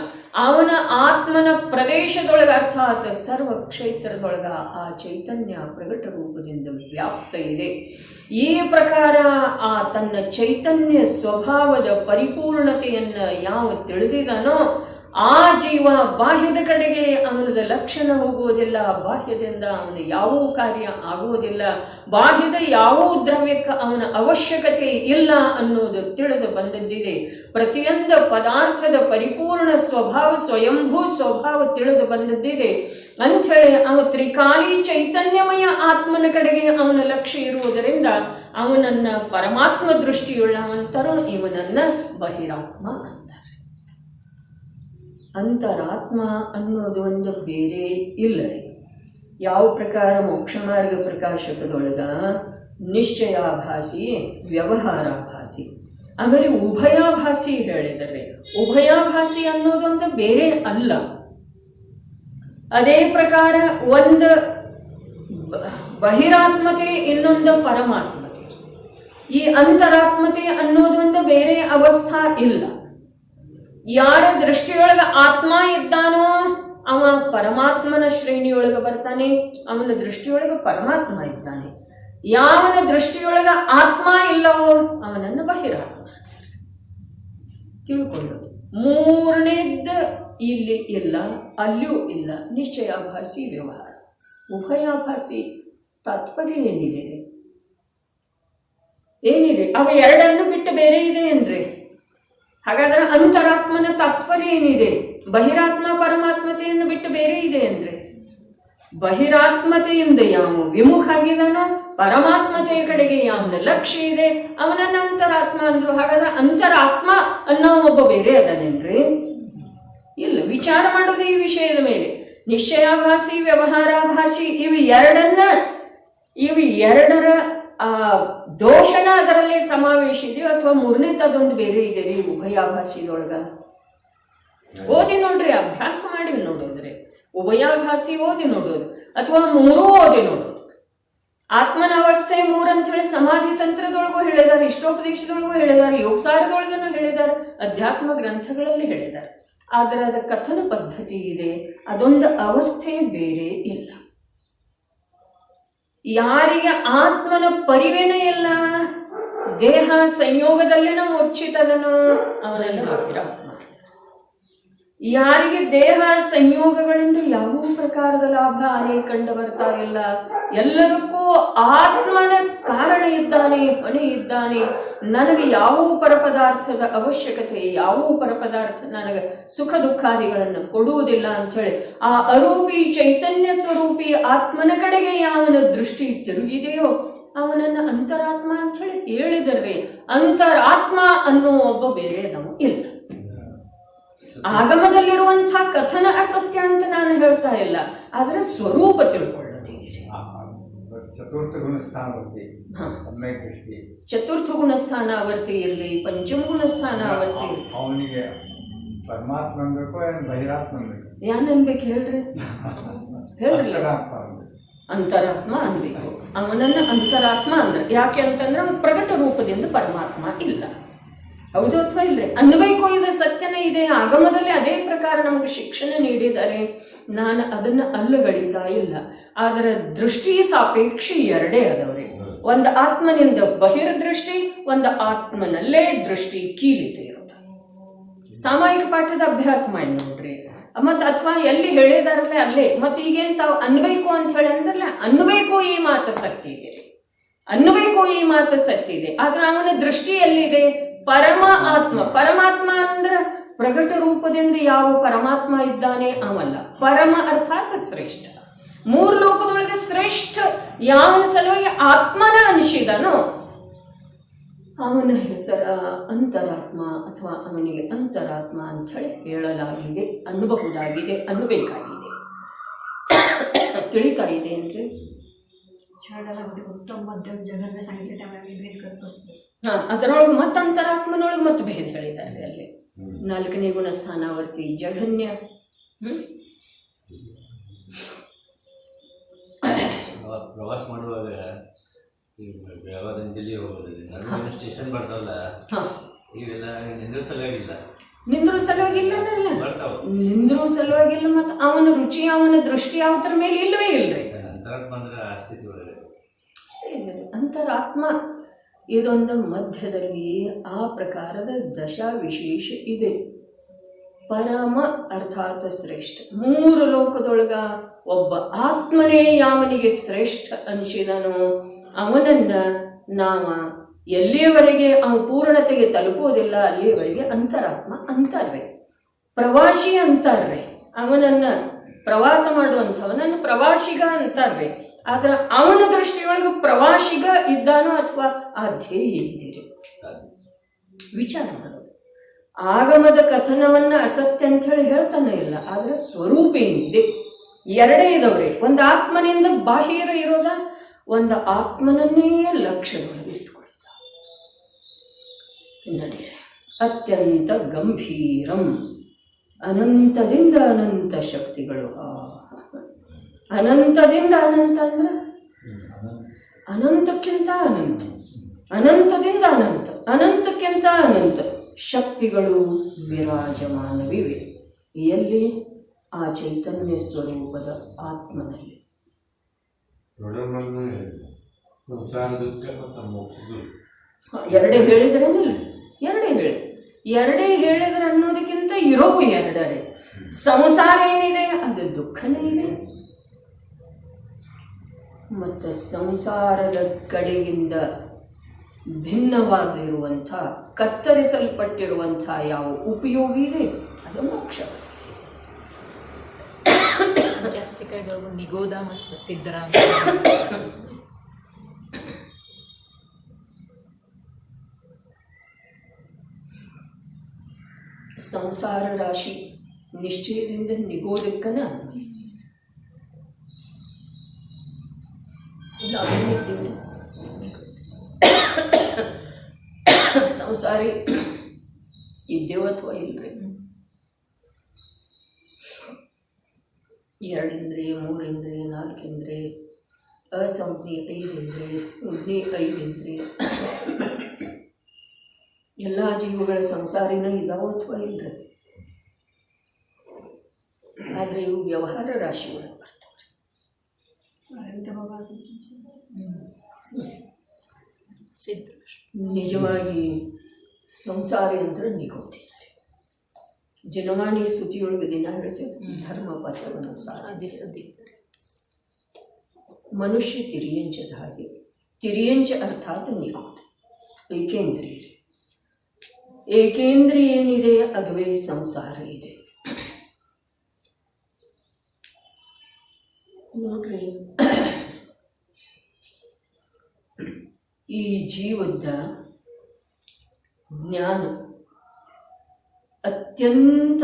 ಅವನ ಆತ್ಮನ ಪ್ರದೇಶದೊಳಗೆ ಅರ್ಥಾತ್ ಸರ್ವ ಕ್ಷೇತ್ರದೊಳಗ ಆ ಚೈತನ್ಯ ಪ್ರಗಟ ರೂಪದಿಂದ ವ್ಯಾಪ್ತ ಇದೆ. ಈ ಪ್ರಕಾರ ಆ ತನ್ನ ಚೈತನ್ಯ ಸ್ವಭಾವದ ಪರಿಪೂರ್ಣತೆಯನ್ನು ಯಾವ ತಿಳಿದಿದನೋ ಆ ಜೀವ ಬಾಹ್ಯದ ಕಡೆಗೆ ಅವನದ ಲಕ್ಷಣ ಹೋಗುವುದಿಲ್ಲ, ಬಾಹ್ಯದಿಂದ ಅವನ ಯಾವ ಕಾರ್ಯ ಆಗುವುದಿಲ್ಲ, ಬಾಹ್ಯದ ಯಾವ ದ್ರವ್ಯಕ್ಕೆ ಅವನ ಅವಶ್ಯಕತೆ ಇಲ್ಲ ಅನ್ನೋದು ತಿಳಿದು ಬಂದದ್ದಿದೆ. ಪ್ರತಿಯೊಂದು ಪದಾರ್ಥದ ಪರಿಪೂರ್ಣ ಸ್ವಭಾವ, ಸ್ವಯಂಭೂ ಸ್ವಭಾವ ತಿಳಿದು ಬಂದದ್ದಿದೆ ಅಂಥೇಳಿ ಅವ ತ್ರಿಕಾಲಿ ಚೈತನ್ಯಮಯ ಆತ್ಮನ ಕಡೆಗೆ ಅವನ ಲಕ್ಷ್ಯ ಇರುವುದರಿಂದ ಅವನನ್ನ ಪರಮಾತ್ಮ ದೃಷ್ಟಿಯುಳ್ಳವಂತರು, ಇವನನ್ನ ಬಹಿರಾತ್ಮ ಅಂತಾರೆ. ಅಂತರಾತ್ಮ ಅನ್ನೋದು ಒಂದು ಬೇರೆ ಇಲ್ಲರಿ. ಯಾವ ಪ್ರಕಾರ ಮೋಕ್ಷ ಮಾರ್ಗ ಪ್ರಕಾಶಕದೊಳಗ ನಿಶ್ಚಯಾಭಾಸಿ, ವ್ಯವಹಾರಾಭಾಸಿ, ಆಮೇಲೆ ಉಭಯಾಭಾಸಿ ಹೇಳಿದರೆ. ಉಭಯಾಭಾಸಿ ಅನ್ನೋದೊಂದು ಬೇರೆ ಅಲ್ಲ. ಅದೇ ಪ್ರಕಾರ ಒಂದು ಬಹಿರಾತ್ಮತೆ, ಇನ್ನೊಂದು ಪರಮಾತ್ಮತೆ. ಈ ಅಂತರಾತ್ಮತೆ ಅನ್ನೋದೊಂದು ಬೇರೆ ಅವಸ್ಥಾ ಇಲ್ಲ. ಯಾರ ದೃಷ್ಟಿಯೊಳಗೆ ಆತ್ಮ ಇದ್ದಾನೋ ಅವ ಪರಮಾತ್ಮನ ಶ್ರೇಣಿಯೊಳಗೆ ಬರ್ತಾನೆ, ಅವನ ದೃಷ್ಟಿಯೊಳಗೆ ಪರಮಾತ್ಮ ಇದ್ದಾನೆ. ಯಾವನ ದೃಷ್ಟಿಯೊಳಗೆ ಆತ್ಮ ಇಲ್ಲವೋ ಅವನನ್ನು ಬಹಿರಾತ್ಮ ತಿಳ್ಕೊಳ್ಳೋದು. 3ನೇದ್ದು ಇಲ್ಲಿ ಇಲ್ಲ, ಅಲ್ಲಿಯೂ ಇಲ್ಲ. ನಿಶ್ಚಯಾಭಾಸಿ, ವ್ಯವಹಾರ. ಉಭಯಾಭಾಸಿ ತಾತ್ಪರ್ಯ ಏನಿದೆ? ಅವ 2 ಬಿಟ್ಟು ಬೇರೆ ಇದೆ ಏನ್ರಿ? ಹಾಗಾದ್ರೆ ಅಂತರಾತ್ಮನ ತಾತ್ಪರ್ಯ ಏನಿದೆ? ಬಹಿರಾತ್ಮ ಪರಮಾತ್ಮತೆಯನ್ನು ಬಿಟ್ಟು ಬೇರೆ ಇದೆ ಅಂದ್ರೆ ಬಹಿರಾತ್ಮತೆಯಿಂದ ಯಾವ ವಿಮುಖ ಆಗಿದಾನೋ ಪರಮಾತ್ಮತೆಯ ಕಡೆಗೆ ಯಾವನ ಲಕ್ಷ್ಯ ಇದೆ ಅವನನ್ನ ಅಂತರಾತ್ಮ ಅಂದ್ರು. ಹಾಗಾದ್ರೆ ಅಂತರಾತ್ಮ ಅನ್ನೋ ಒಬ್ಬ ಬೇರೆ ಅದಾನೇನ್ರಿ? ಇಲ್ಲ. ವಿಚಾರ ಮಾಡೋದು ಈ ವಿಷಯದ ಮೇಲೆ. ನಿಶ್ಚಯಾಭಾಸಿ, ವ್ಯವಹಾರಾಭಾಸಿ ಇವು 2ರ ಆ ದೋಷನ ಅದರಲ್ಲಿ ಸಮಾವೇಶ ಇದೆಯೋ ಅಥವಾ 3ನೇದ್ದು ಅದೊಂದು ಬೇರೆ ಇದೆ ರೀ ಉಭಯಾಭಾಸಿದೊಳಗ? ಓದಿ ನೋಡ್ರಿ, ಅಭ್ಯಾಸ ಮಾಡಿ ನೋಡೋದ್ರಿ. ಉಭಯಾಭಾಸಿ ಓದಿ ನೋಡೋದು ಅಥವಾ 3 ಓದಿ ನೋಡೋದು. ಆತ್ಮನ ಅವಸ್ಥೆ 3 ಅಂತ ಹೇಳಿ ಸಮಾಧಿ ತಂತ್ರದೊಳಗೂ ಹೇಳಿದ್ದಾರೆ, ಇಷ್ಟೋಪದೇಶದೊಳಗೂ ಹೇಳಿದ್ದಾರೆ, ಯೋಗಸಾರದೊಳಗನು ಹೇಳಿದ್ದಾರೆ, ಅಧ್ಯಾತ್ಮ ಗ್ರಂಥಗಳಲ್ಲಿ ಹೇಳಿದ್ದಾರೆ. ಆದರೆ ಅದರ ಕಥನ ಪದ್ಧತಿ ಇದೆ, ಅದೊಂದು ಅವಸ್ಥೆ ಬೇರೆ ಇಲ್ಲ. ಯಾರಿಗೆ ಆತ್ಮನ ಪರಿವೇನ ಇಲ್ಲ, ದೇಹ ಸಂಯೋಗದಲ್ಲೇನ ಮೂರ್ಛಿತದನೋ ಅವನೆಲ್ಲ ಆತ್ಮ. ಯಾರಿಗೆ ದೇಹ ಸಂಯೋಗಗಳಿಂದ ಯಾವ ಪ್ರಕಾರದ ಲಾಭ ಹಾನಿ ಕಂಡು ಬರ್ತಾ ಇಲ್ಲ, ಎಲ್ಲದಕ್ಕೂ ಆತ್ಮನ ಕಾರಣ ಇದ್ದಾನೆ, ಹೊಣೆ ಇದ್ದಾನೆ, ನನಗೆ ಯಾವ ಪರಪದಾರ್ಥದ ಅವಶ್ಯಕತೆ, ಯಾವ ಪರಪದಾರ್ಥ ನನಗೆ ಸುಖ ದುಃಖಾದಿಗಳನ್ನು ಕೊಡುವುದಿಲ್ಲ ಅಂಥೇಳಿ ಆ ಅರೂಪಿ ಚೈತನ್ಯ ಸ್ವರೂಪಿ ಆತ್ಮನ ಕಡೆಗೆ ಯಾವನ ದೃಷ್ಟಿ ತಿರುಗಿದೆಯೋ ಅವನನ್ನು ಅಂತರಾತ್ಮ ಅಂಥೇಳಿ ಹೇಳಿದರೆ, ಅಂತರಾತ್ಮ ಅನ್ನೋ ಒಬ್ಬ ಬೇರೆ ನಾವು ಇಲ್ಲ. ಆಗಮದಲ್ಲಿರುವಂಥ ಕಥನ ಅಸತ್ಯ ಅಂತ ನಾನು ಹೇಳ್ತಾ ಇಲ್ಲ, ಆದರೆ ಸ್ವರೂಪ ತಿಳ್ಕೊಳ್ಳೋದಿದೆ. ಚತುರ್ಥ ಗುಣಸ್ಥಾನವರ್ತಿ, ಸಮ್ಯಕ್ ದೃಷ್ಟಿ, ಚತುರ್ಥ ಗುಣಸ್ಥಾನಾವರ್ತಿ ಇರಲಿ, ಪಂಚಮ ಗುಣಸ್ಥಾನಾವರ್ತಿ ಇರಲಿ, ಅವನಿಗೆ ಪರಮಾತ್ಮ ಅನ್ಬೇಕು, ಬಹಿರಾತ್ಮ ಅನ್ಬೇಕು, ಯಾನ್ ಅನ್ಬೇಕು ಹೇಳ್ರಿ? ಹೇಳ್ರಿ, ಅಂತರಾತ್ಮ ಅನ್ಬೇಕು. ಅವನನ್ನು ಅಂತರಾತ್ಮ ಅಂದ್ರೆ ಯಾಕೆ ಅಂತಂದ್ರೆ ಅವನು ಪ್ರಗಟ ರೂಪದಿಂದ ಪರಮಾತ್ಮ ಇಲ್ಲ. ಹೌದು ಅಥವಾ ಇಲ್ಲೇ ಅನ್ಬೇಕು, ಇದು ಸತ್ಯನೇ ಇದೆ. ಆಗಮದಲ್ಲಿ ಅದೇ ಪ್ರಕಾರ ನಮಗೆ ಶಿಕ್ಷಣ ನೀಡಿದ್ದಾರೆ. ನಾನು ಅದನ್ನು ಅಲ್ಲಗಡಿತಾ ಇಲ್ಲ, ಆದರೆ ದೃಷ್ಟಿ ಸಾಪೇಕ್ಷ ಎರಡೇ ಅದವ್ರಿ. ಒಂದು ಆತ್ಮನಿಂದ ಬಹಿರ್ದೃಷ್ಟಿ, ಒಂದು ಆತ್ಮನಲ್ಲೇ ದೃಷ್ಟಿ ಕೀಲಿತೆ ಇರುತ್ತೆ. ಸಾಮಾಯಿಕ ಪಾಠದ ಅಭ್ಯಾಸ ಮಾಡಿ ನೋಡ್ರಿ, ಮತ್ತು ಅಥವಾ ಎಲ್ಲಿ ಹೇಳಿದಾರಲ್ಲ ಅಲ್ಲೇ. ಮತ್ತು ಈಗೇನು ತಾವು ಅನ್ಬೇಕು ಅಂತ ಹೇಳಿ ಅಂದ್ರಲ್ಲ, ಅನ್ಬೇಕು ಈ ಮಾತು ಸತ್ಯ ಇದೆ ರೀ, ಅನ್ಬೇಕು ಈ ಮಾತು ಸತ್ಯ ಇದೆ. ಆದ್ರೆ ಅವನ ದೃಷ್ಟಿ ಎಲ್ಲಿದೆ? ಪರಮ ಆತ್ಮ. ಪರಮಾತ್ಮ ಅಂದ್ರೆ ಪ್ರಗಟ ರೂಪದಿಂದ ಯಾವ ಪರಮಾತ್ಮ ಇದ್ದಾನೆ ಅವಲ್ಲ. ಪರಮ ಅರ್ಥಾತ್ ಶ್ರೇಷ್ಠ. ಮೂರು ಲೋಕದೊಳಗೆ ಶ್ರೇಷ್ಠ ಯಾವನ ಸಲುವಾಗಿ ಆತ್ಮನ ಅನಿಸಿದನೋ ಅವನ ಹೆಸರ ಅಂತರಾತ್ಮ, ಅಥವಾ ಅವನಿಗೆ ಅಂತರಾತ್ಮ ಅಂಥೇಳಿ ಹೇಳಲಾಗಿದೆ, ಅನ್ನಬಹುದಾಗಿದೆ, ಅನ್ನಬೇಕಾಗಿದೆ. ತಿಳಿತಾ ಇದೆ ಅಂದ್ರೆ उत्तम मध्यम जगत में सांगितले त्यामुळे भेद करत असतो. ಅದರೊಳಗೆ ಮತ್ತೆ ಅಂತರಾತ್ಮನೊಳಗೆ ಮತ್ತೆ ಭೇದ ಹೇಳಿದ್ದಾರೆ. ಅಲ್ಲಿ 4ನೇ ಗುಣ ಸ್ಥಾನಾವರ್ತಿ, ಜಘನ್ಯ. ಪ್ರವಾಸ ಮಾಡುವಾಗ ಬೆಳಗಾವಿಯಲ್ಲಿ ಹೋಗೋದಿಲ್ಲ, ನಾನು ಸ್ಟೇಷನ್ ಬರ್ತಾವಲ್ಲ, ಇವೆಲ್ಲ ನಿಂದ್ರೂ ಸಲುವಾಗಿಲ್ಲ, ನಿಂದ್ರೂ ಸಲುವಾಗಿಲ್ಲ, ನಿಂದ್ರೂ ಸಲುವಾಗಿಲ್ಲ. ಮತ್ತು ಅವನ ರುಚಿ, ಅವನ ದೃಷ್ಟಿ ಯಾವ್ದ್ರ ಮೇಲೆ ಇಲ್ಲವೇ ಇಲ್ರಿ. ಅಂತರಾತ್ಮ ಅಂದ್ರೆ ಆ ಸ್ಥಿತಿ ಒಳಗೆ ಅಷ್ಟೇ ಇದೆ. ಅಂತರಾತ್ಮ ಇದೊಂದು ಮಧ್ಯದಲ್ಲಿ ಆ ಪ್ರಕಾರದ ದಶಾ ವಿಶೇಷ ಇದೆ. ಪರಮ ಅರ್ಥಾತ್ ಶ್ರೇಷ್ಠ. ಮೂರು ಲೋಕದೊಳಗ ಒಬ್ಬ ಆತ್ಮನೇ ಯಾವನಿಗೆ ಶ್ರೇಷ್ಠ ಅನಿಸಿದನೋ ಅವನನ್ನು ನಾವು ಎಲ್ಲಿಯವರೆಗೆ ಅವನು ಪೂರ್ಣತೆಗೆ ತಲುಪುವುದಿಲ್ಲ ಅಲ್ಲಿಯವರೆಗೆ ಅಂತರಾತ್ಮ ಅಂತಾರ್ರೆ, ಪ್ರವಾಸಿ ಅಂತಾರ್ರೆ. ಅವನನ್ನು ಪ್ರವಾಸ ಮಾಡುವಂಥವನನ್ನು ಪ್ರವಾಸಿಗ ಅಂತಾರ್ರೆ. ಆದ್ರೆ ಅವನ ದೃಷ್ಟಿಯೊಳಗೆ ಪ್ರವಾಸಿಗ ಇದ್ದಾನೋ ಅಥವಾ ಆ ಧ್ಯೇಯ ಇದೆ ವಿಚಾರ ಮಾಡೋದು. ಆಗಮದ ಕಥನವನ್ನು ಅಸತ್ಯ ಅಂತ ಹೇಳಿ ಹೇಳ್ತಾನೆ ಇಲ್ಲ, ಆದರೆ ಸ್ವರೂಪ ಏನಿದೆ ಎರಡೇ ಇದವ್ರೆ. ಒಂದು ಆತ್ಮನಿಂದ ಬಾಹಿರ ಇರೋದ, ಒಂದು ಆತ್ಮನನ್ನೇ ಲಕ್ಷ್ಯದೊಳಗೆ ಇಟ್ಕೊಳ್ತ ನಡೀರಿ. ಅತ್ಯಂತ ಗಂಭೀರಂ, ಅನಂತದಿಂದ ಅನಂತ ಶಕ್ತಿಗಳು. ಅನಂತದಿಂದ ಅನಂತ ಅಂದ್ರೆ ಅನಂತಕ್ಕಿಂತ ಅನಂತ, ಅನಂತದಿಂದ ಅನಂತ, ಅನಂತಕ್ಕಿಂತ ಅನಂತ ಶಕ್ತಿಗಳು ವಿರಾಜಮಾನವಿವೆ. ಎಲ್ಲಿ? ಆ ಚೈತನ್ಯ ಸ್ವರೂಪದ ಆತ್ಮನಲ್ಲಿ. ಎರಡೇ ಹೇಳಿದ್ರೇನಿಲ್ಲ, ಎರಡೇ ಹೇಳಿದ್ರೆ ಅನ್ನೋದಕ್ಕಿಂತ ಇರೋವು ಎರಡರೇ. ಸಂಸಾರ ಏನಿದೆ ಅದು ದುಃಖನೇ ಇದೆ, ಮತ್ತು ಸಂಸಾರದ ಕಡೆಯಿಂದ ಭಿನ್ನವಾಗಿರುವಂಥ, ಕತ್ತರಿಸಲ್ಪಟ್ಟಿರುವಂಥ ಯಾವ ಉಪಯೋಗ ಇದೆ ಅದು ಮೋಕ್ಷಾವಸ್ಥೆ. ಜಾಸ್ತಿ ಕೈಗಳು ನಿಗೋದ ಮತ್ತು ಸಿದ್ಧರಾಮ ಸಂಸಾರ ರಾಶಿ ನಿಶ್ಚಯದಿಂದ ನಿಗೋದಕ್ಕನ ಅನ್ವಯಿಸ್ತೀವಿ. ಸಂಸಾರಿ ಇದ್ದೇವ ಅಥವಾ ಇಲ್ರಿ? 2 ಇಂದ್ರಿಯ, 3 ಇಂದ್ರಿಯ, 4 ಇಂದ್ರಿಯ, ಅಸಂಜ್ಞಿ 5 ಇಂದ್ರಿಯ, ಸಂಜ್ಞಿ 5 ಇಂದ್ರಿಯ. ಎಲ್ಲ ಜೀವಗಳ ಸಂಸಾರಿನ ಇದಾವ ಅಥವಾ ಇಲ್ರಿ? ಆದರೆ ಇವು ವ್ಯವಹಾರ ರಾಶಿ ಒಳಗೆ ಬರ್ತವೆ. ಎಂತ ಭಗವಾನ್ ಸಿದ್ಧ ನಿಜವಾಗಿ ಸಂಸಾರಿ ಅಂದ್ರೆ ನಿಗೋತಿ. ಜನವಾಣಿ ಸ್ತುತಿಯೊಳಗೆ ದಿನ ಹೇಳ್ತೇವೆ, ಧರ್ಮ ಪಥವನ್ನು ಸಾಧಿಸದಿದ್ದರೆ ಮನುಷ್ಯ ತಿರಿಯಂಚದ ಹಾಗೆ. ತಿರಿಯಂಚ ಅರ್ಥಾತ್ ನಿಗೋತಿ, ಏಕೇಂದ್ರಿಯ. ಏಕೇಂದ್ರಿಯ ಏನಿದೆ ಅದುವೇ ಸಂಸಾರ ಇದೆ. ನೋಡ್ರಿ, ಈ ಜೀವದ ಜ್ಞಾನ ಅತ್ಯಂತ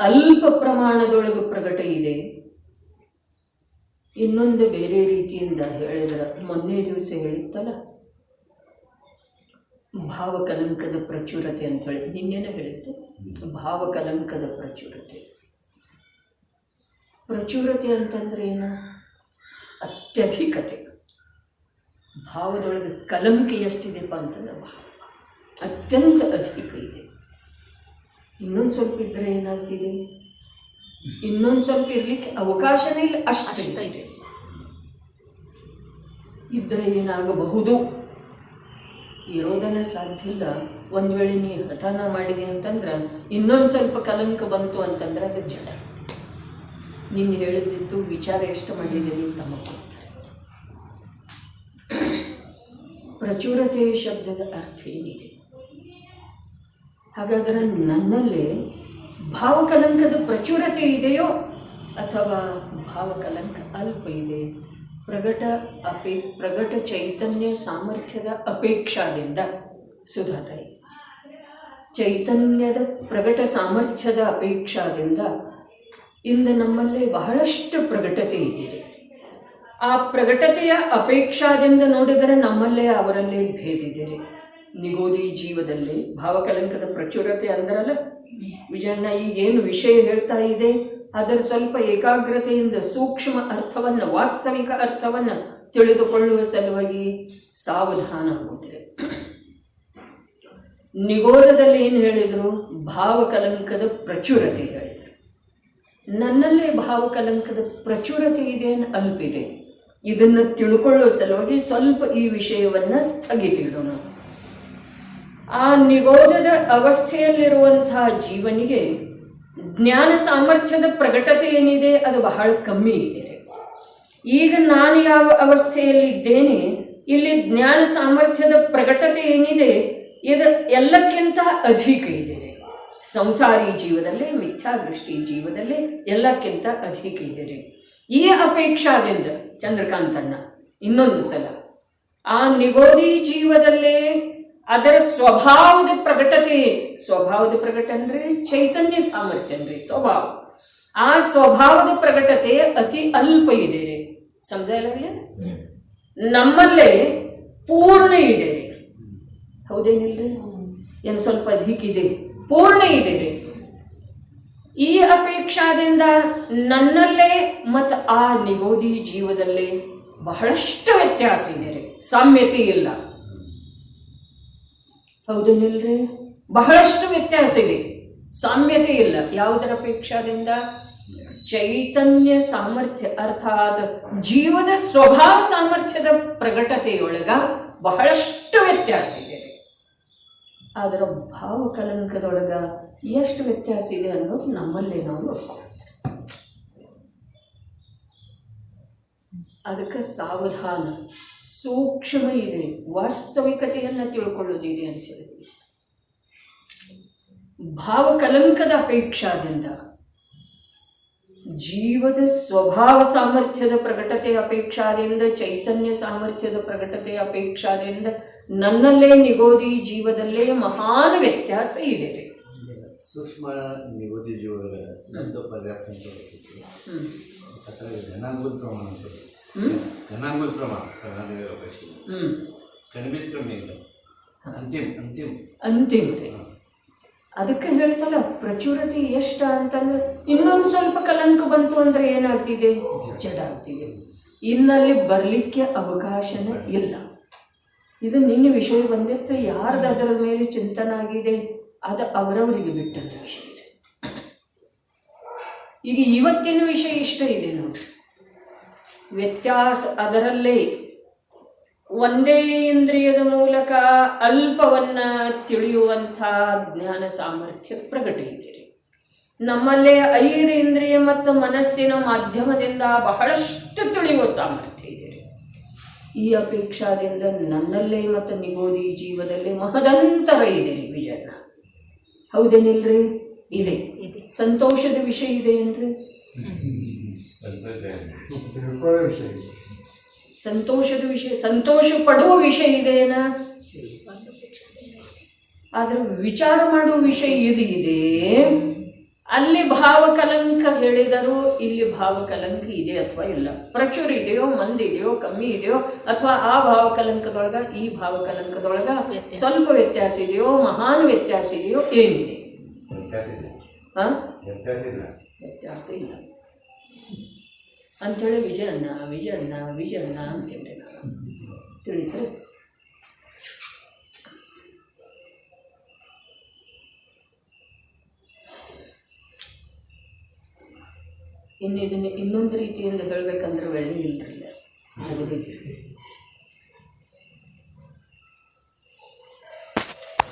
ಅಲ್ಪ ಪ್ರಮಾಣದೊಳಗೆ ಪ್ರಕಟ ಇದೆ. ಇನ್ನೊಂದು ಬೇರೆ ರೀತಿಯಿಂದ ಹೇಳಿದ್ರೆ, ಮೊನ್ನೆ ದಿವಸ ಹೇಳಿತ್ತಲ್ಲ, ಭಾವಕಲಂಕದ ಪ್ರಚುರತೆ ಅಂತ ಹೇಳಿ, ನಿನ್ನೆನೇ ಹೇಳಿತ್ತು. ಭಾವಕಲಂಕದ ಪ್ರಚುರತೆ. ಪ್ರಚುರತೆ ಅಂತಂದ್ರೆ ಏನು? ಅತ್ಯಧಿಕತೆ. ಭಾವದೊಳಗೆ ಕಲಂಕ ಎಷ್ಟಿದೆಪ್ಪ ಅಂತಂದ್ರೆ ಅತ್ಯಂತ ಅಧಿಕ ಇದೆ. ಇನ್ನೊಂದು ಸ್ವಲ್ಪ ಇದ್ದರೆ ಏನಾಗ್ತಿದೆ, ಇನ್ನೊಂದು ಸ್ವಲ್ಪ ಇರಲಿಕ್ಕೆ ಅವಕಾಶನೇ ಇಲ್ಲ, ಅಷ್ಟೇ ಇದೆ. ಇದ್ದರೆ ಏನಾಗಬಹುದು, ಇರೋದನ್ನ ಸಾಧ್ಯ ಇಲ್ಲ. ಒಂದು ವೇಳೆ ನೀ ಹಠನ ಮಾಡಿದೆ ಅಂತಂದ್ರೆ ಇನ್ನೊಂದು ಸ್ವಲ್ಪ ಕಲಂಕ ಬಂತು ಅಂತಂದ್ರೆ ಅದು ಜಡ. ನಿನ್ನ ಹೇಳಿದ್ದು ವಿಚಾರ ಎಷ್ಟು ಮಾಡಿದ್ದೀರಿ ಅಂತ ಗೊತ್ತಾರೆ. ಪ್ರಚುರತೆ ಶಬ್ದದ ಅರ್ಥ ಏನಿದೆ? ಹಾಗಾದರೆ ನನ್ನಲ್ಲಿ ಭಾವಕಲಂಕದ ಪ್ರಚುರತೆ ಇದೆಯೋ ಅಥವಾ ಭಾವಕಲಂಕ ಅಲ್ಪ ಇದೆ? ಪ್ರಗಟ ಚೈತನ್ಯ ಸಾಮರ್ಥ್ಯದ ಅಪೇಕ್ಷಾದಿಂದ, ಸುಧಾತಾಯಿ, ಚೈತನ್ಯದ ಪ್ರಗಟ ಸಾಮರ್ಥ್ಯದ ಅಪೇಕ್ಷಾದಿಂದ ಇಂದು ನಮ್ಮಲ್ಲಿ ಬಹಳಷ್ಟು ಪ್ರಗಟತೆ ಇದೆ. ಆ ಪ್ರಗಟತೆಯ ಅಪೇಕ್ಷಾದಿಂದ ನೋಡಿದರೆ ನಮ್ಮಲ್ಲೇ ಅವರಲ್ಲೇ ಭೇದಿದೆ. ನಿಗೋದಿ ಜೀವದಲ್ಲಿ ಭಾವಕಲಂಕದ ಪ್ರಚುರತೆ ಅಂದ್ರಲ್ಲ ವಿಜಯಣ್ಣ, ಈಗೇನು ವಿಷಯ ಹೇಳ್ತಾ ಇದೆ ಅದರ ಸ್ವಲ್ಪ ಏಕಾಗ್ರತೆಯಿಂದ ಸೂಕ್ಷ್ಮ ಅರ್ಥವನ್ನು, ವಾಸ್ತವಿಕ ಅರ್ಥವನ್ನು ತಿಳಿದುಕೊಳ್ಳುವ ಸಲುವಾಗಿ ಸಾವಧಾನ ಆಗುತ್ತದೆ. ನಿಗೋದದಲ್ಲಿ ಏನು ಹೇಳಿದರು? ಭಾವಕಲಂಕದ ಪ್ರಚುರತೆ ಹೇಳಿದರು. ನನ್ನಲ್ಲೇ ಭಾವಕಲಂಕದ ಪ್ರಚುರತೆ ಇದೆ, ಅಲ್ಪಿದೆ. ಇದನ್ನು ತಿಳ್ಕೊಳ್ಳುವ ಸಲುವಾಗಿ ಸ್ವಲ್ಪ ಈ ವಿಷಯವನ್ನು ಸ್ಥಗಿತಿಡೋಣ. ಆ ನಿಗೋದದ ಅವಸ್ಥೆಯಲ್ಲಿರುವಂತಹ ಜೀವನಿಗೆ ಜ್ಞಾನ ಸಾಮರ್ಥ್ಯದ ಪ್ರಕಟತೆ ಏನಿದೆ ಅದು ಬಹಳ ಕಮ್ಮಿ ಇದೆ. ಈಗ ನಾನು ಯಾವ ಅವಸ್ಥೆಯಲ್ಲಿದ್ದೇನೆ, ಇಲ್ಲಿ ಜ್ಞಾನ ಸಾಮರ್ಥ್ಯದ ಪ್ರಕಟತೆ ಏನಿದೆ ಇದು ಎಲ್ಲಕ್ಕಿಂತ ಅಧಿಕ ಇದೆ. ಸಂಸಾರಿ ಜೀವದಲ್ಲಿ, ಮಿಥ್ಯಾದೃಷ್ಟಿ ಜೀವದಲ್ಲಿ ಎಲ್ಲಕ್ಕಿಂತ ಅಧಿಕ ಇದೆ. ಈ ಅಪೇಕ್ಷಾದಿಂದ ಚಂದ್ರಕಾಂತಣ್ಣ ಇನ್ನೊಂದು ಸಲ ಆ ನಿಗೋದಿ ಜೀವದಲ್ಲೇ ಅದರ ಸ್ವಭಾವದ ಪ್ರಕಟತೆ, ಸ್ವಭಾವದ ಪ್ರಕಟ ಅಂದರೆ ಚೈತನ್ಯ ಸಾಮರ್ಥ್ಯ ಅಂದರೆ ಸ್ವಭಾವ, ಆ ಸ್ವಭಾವದ ಪ್ರಕಟತೆ ಅತಿ ಅಲ್ಪ ಇದೆ ರೀ. ಸಮಜಾಯಿಲ್ಲ? ನಮ್ಮಲ್ಲೇ ಪೂರ್ಣ ಇದೆ ರೀ. ಹೌದೇನಿಲ್ರಿ? ಏನು ಸ್ವಲ್ಪ ಅಧಿಕ ಇದೆ, ಪೂರ್ಣ ಇದೆ ರೀ. ಈ ಅಪೇಕ್ಷಾದಿಂದ ನನ್ನಲ್ಲೇ ಮತ್ತು ಆ ನಿಗೋದಿ ಜೀವದಲ್ಲೇ ಬಹಳಷ್ಟು ವ್ಯತ್ಯಾಸ ಇದೆ ರೀ, ಸಾಮ್ಯತೆ ಇಲ್ಲ. ಹೌದೇನಿಲ್ರಿ? ಬಹಳಷ್ಟು ವ್ಯತ್ಯಾಸ ಇದೆ, ಸಾಮ್ಯತೆ ಇಲ್ಲ. ಯಾವುದರ ಅಪೇಕ್ಷಾದಿಂದ? ಚೈತನ್ಯ ಸಾಮರ್ಥ್ಯ ಅರ್ಥಾತ್ ಜೀವದ ಸ್ವಭಾವ ಸಾಮರ್ಥ್ಯದ ಪ್ರಕಟತೆಯೊಳಗ ಬಹಳಷ್ಟು ವ್ಯತ್ಯಾಸ ಇದೆ. ಅದರ ಭಾವಕಲಂಕದೊಳಗ ಎಷ್ಟು ವ್ಯತ್ಯಾಸ ಇದೆ ಅನ್ನೋದು ನಮ್ಮಲ್ಲೇ ನಾವು ನೋಡ್ಕೊಳ್ತೇವೆ. ಅದಕ್ಕೆ ಸಾವಧಾನ, ಸೂಕ್ಷ್ಮ ಇದೆ, ವಾಸ್ತವಿಕತೆಯನ್ನು ತಿಳ್ಕೊಳ್ಳೋದಿದೆ ಅಂತ ಹೇಳಿದ್ವಿ. ಭಾವಕಲಂಕದ ಅಪೇಕ್ಷಾದಿಂದ, ಜೀವದ ಸ್ವಭಾವ ಸಾಮರ್ಥ್ಯದ ಪ್ರಕಟತೆ ಅಪೇಕ್ಷಾದಿಂದ, ಚೈತನ್ಯ ಸಾಮರ್ಥ್ಯದ ಪ್ರಕಟತೆ ಅಪೇಕ್ಷಾದಿಂದ ನನ್ನಲ್ಲೇ ನಿಗೋದಿ ಜೀವದಲ್ಲೇ ಮಹಾನ್ ವ್ಯತ್ಯಾಸ ಇದೆ. ಸೂಕ್ಷ್ಮ ನಿಗೋದಿ ಜೀವದ ನಂದು ಪರ್ಯಾಪ್ತ ಅಂತ ಘನಾಂಗುಲ ಪ್ರಮಾಣ ಅಂತ ಘನಾಂಗುಲ ಪ್ರಮಾಣ ಕರ್ನಾಟಕ ಅಪೇಕ್ಷೆ ಕಣಿವೆ ಕ್ರಮೆ ಇಲ್ಲ, ಅಂತಿಮ ರೀ. ಅದಕ್ಕೆ ಹೇಳ್ತಲ್ಲ ಪ್ರಚುರತೆ ಎಷ್ಟು ಅಂತಂದ್ರೆ ಇನ್ನೊಂದು ಸ್ವಲ್ಪ ಕಲಂಕ ಬಂತು ಅಂದರೆ ಏನಾಗ್ತಿದೆ? ಜಡ ಆಗ್ತಿದೆ. ಇನ್ನಲ್ಲಿ ಬರಲಿಕ್ಕೆ ಅವಕಾಶನೇ ಇಲ್ಲ. ಇದು ನಿನ್ನ ವಿಷಯ ಬಂದಿತ್ತು, ಯಾರ್ದು ಅದರ ಮೇಲೆ ಚಿಂತನೆ ಆಗಿದೆ ಅದು ಅವರವರಿಗೆ ಬಿಟ್ಟಂತ ವಿಷಯ ಇದೆ. ಈಗ ಇವತ್ತಿನ ವಿಷಯ ಇಷ್ಟ ಇದೆ ನೋಡ್ರಿ. ವ್ಯತ್ಯಾಸ ಅದರಲ್ಲೇ ಒಂದೇ ಇಂದ್ರಿಯದ ಮೂಲಕ ಅಲ್ಪವನ್ನ ತಿಳಿಯುವಂಥ ಜ್ಞಾನ ಸಾಮರ್ಥ್ಯ ಪ್ರಗಟ ಇದೆ. ನಮ್ಮಲ್ಲೇ 5 ಇಂದ್ರಿಯ ಮತ್ತು ಮನಸ್ಸಿನ ಮಾಧ್ಯಮದಿಂದ ಬಹಳಷ್ಟು ತಿಳಿಯುವ ಸಾಮರ್ಥ್ಯ ಇದೆ. ಈ ಅಪೇಕ್ಷಾದಿಂದ ನನ್ನಲ್ಲೇ ಮತ್ತು ನಿಗೋದಿ ಜೀವದಲ್ಲಿ ಮಹದಂತರ ಇದೆ ರೀ ವಿಜಯನ. ಹೌದೇನಿಲ್ರಿ? ಇದೆ. ಸಂತೋಷದ ವಿಷಯ ಇದೆ ಏನ್ರಿ? ತಿಳ್ಕೊಳ್ಳೋ ವಿಷಯ ಇದೆ. ಸಂತೋಷದ ವಿಷಯ, ಸಂತೋಷ ಪಡುವ ವಿಷಯ ಇದೆಯೇನ? ಆದ್ರೆ ವಿಚಾರ ಮಾಡುವ ವಿಷಯ ಇದು ಇದೆ. ಅಲ್ಲಿ ಭಾವಕಲಂಕ ಹೇಳಿದರೂ ಇಲ್ಲಿ ಭಾವಕಲಂಕ ಇದೆ ಅಥವಾ ಇಲ್ಲ, ಪ್ರಚುರ ಇದೆಯೋ, ಮಂದಿ ಇದೆಯೋ, ಕಮ್ಮಿ ಇದೆಯೋ, ಅಥವಾ ಆ ಭಾವಕಲಂಕದೊಳಗ ಈ ಭಾವಕಲಂಕದೊಳಗ ಸ್ವಲ್ಪ ವ್ಯತ್ಯಾಸ ಇದೆಯೋ, ಮಹಾನ್ ವ್ಯತ್ಯಾಸ ಇದೆಯೋ, ಏನಿದೆ? ವ್ಯತ್ಯಾಸ ಇಲ್ಲ ಅಂಥೇಳಿ ವಿಜಯಣ್ಣ ವಿಜಯಣ್ಣ ವಿಜಯಣ್ಣ ಅಂತೇಳಿ ನಾನು ತಿಳಿದ್ರೆ ಇದನ್ನು ಇನ್ನೊಂದು ರೀತಿಯಿಂದ ಹೇಳಬೇಕಂದ್ರೆ ಒಳ್ಳೆ ಇಲ್ರಿ.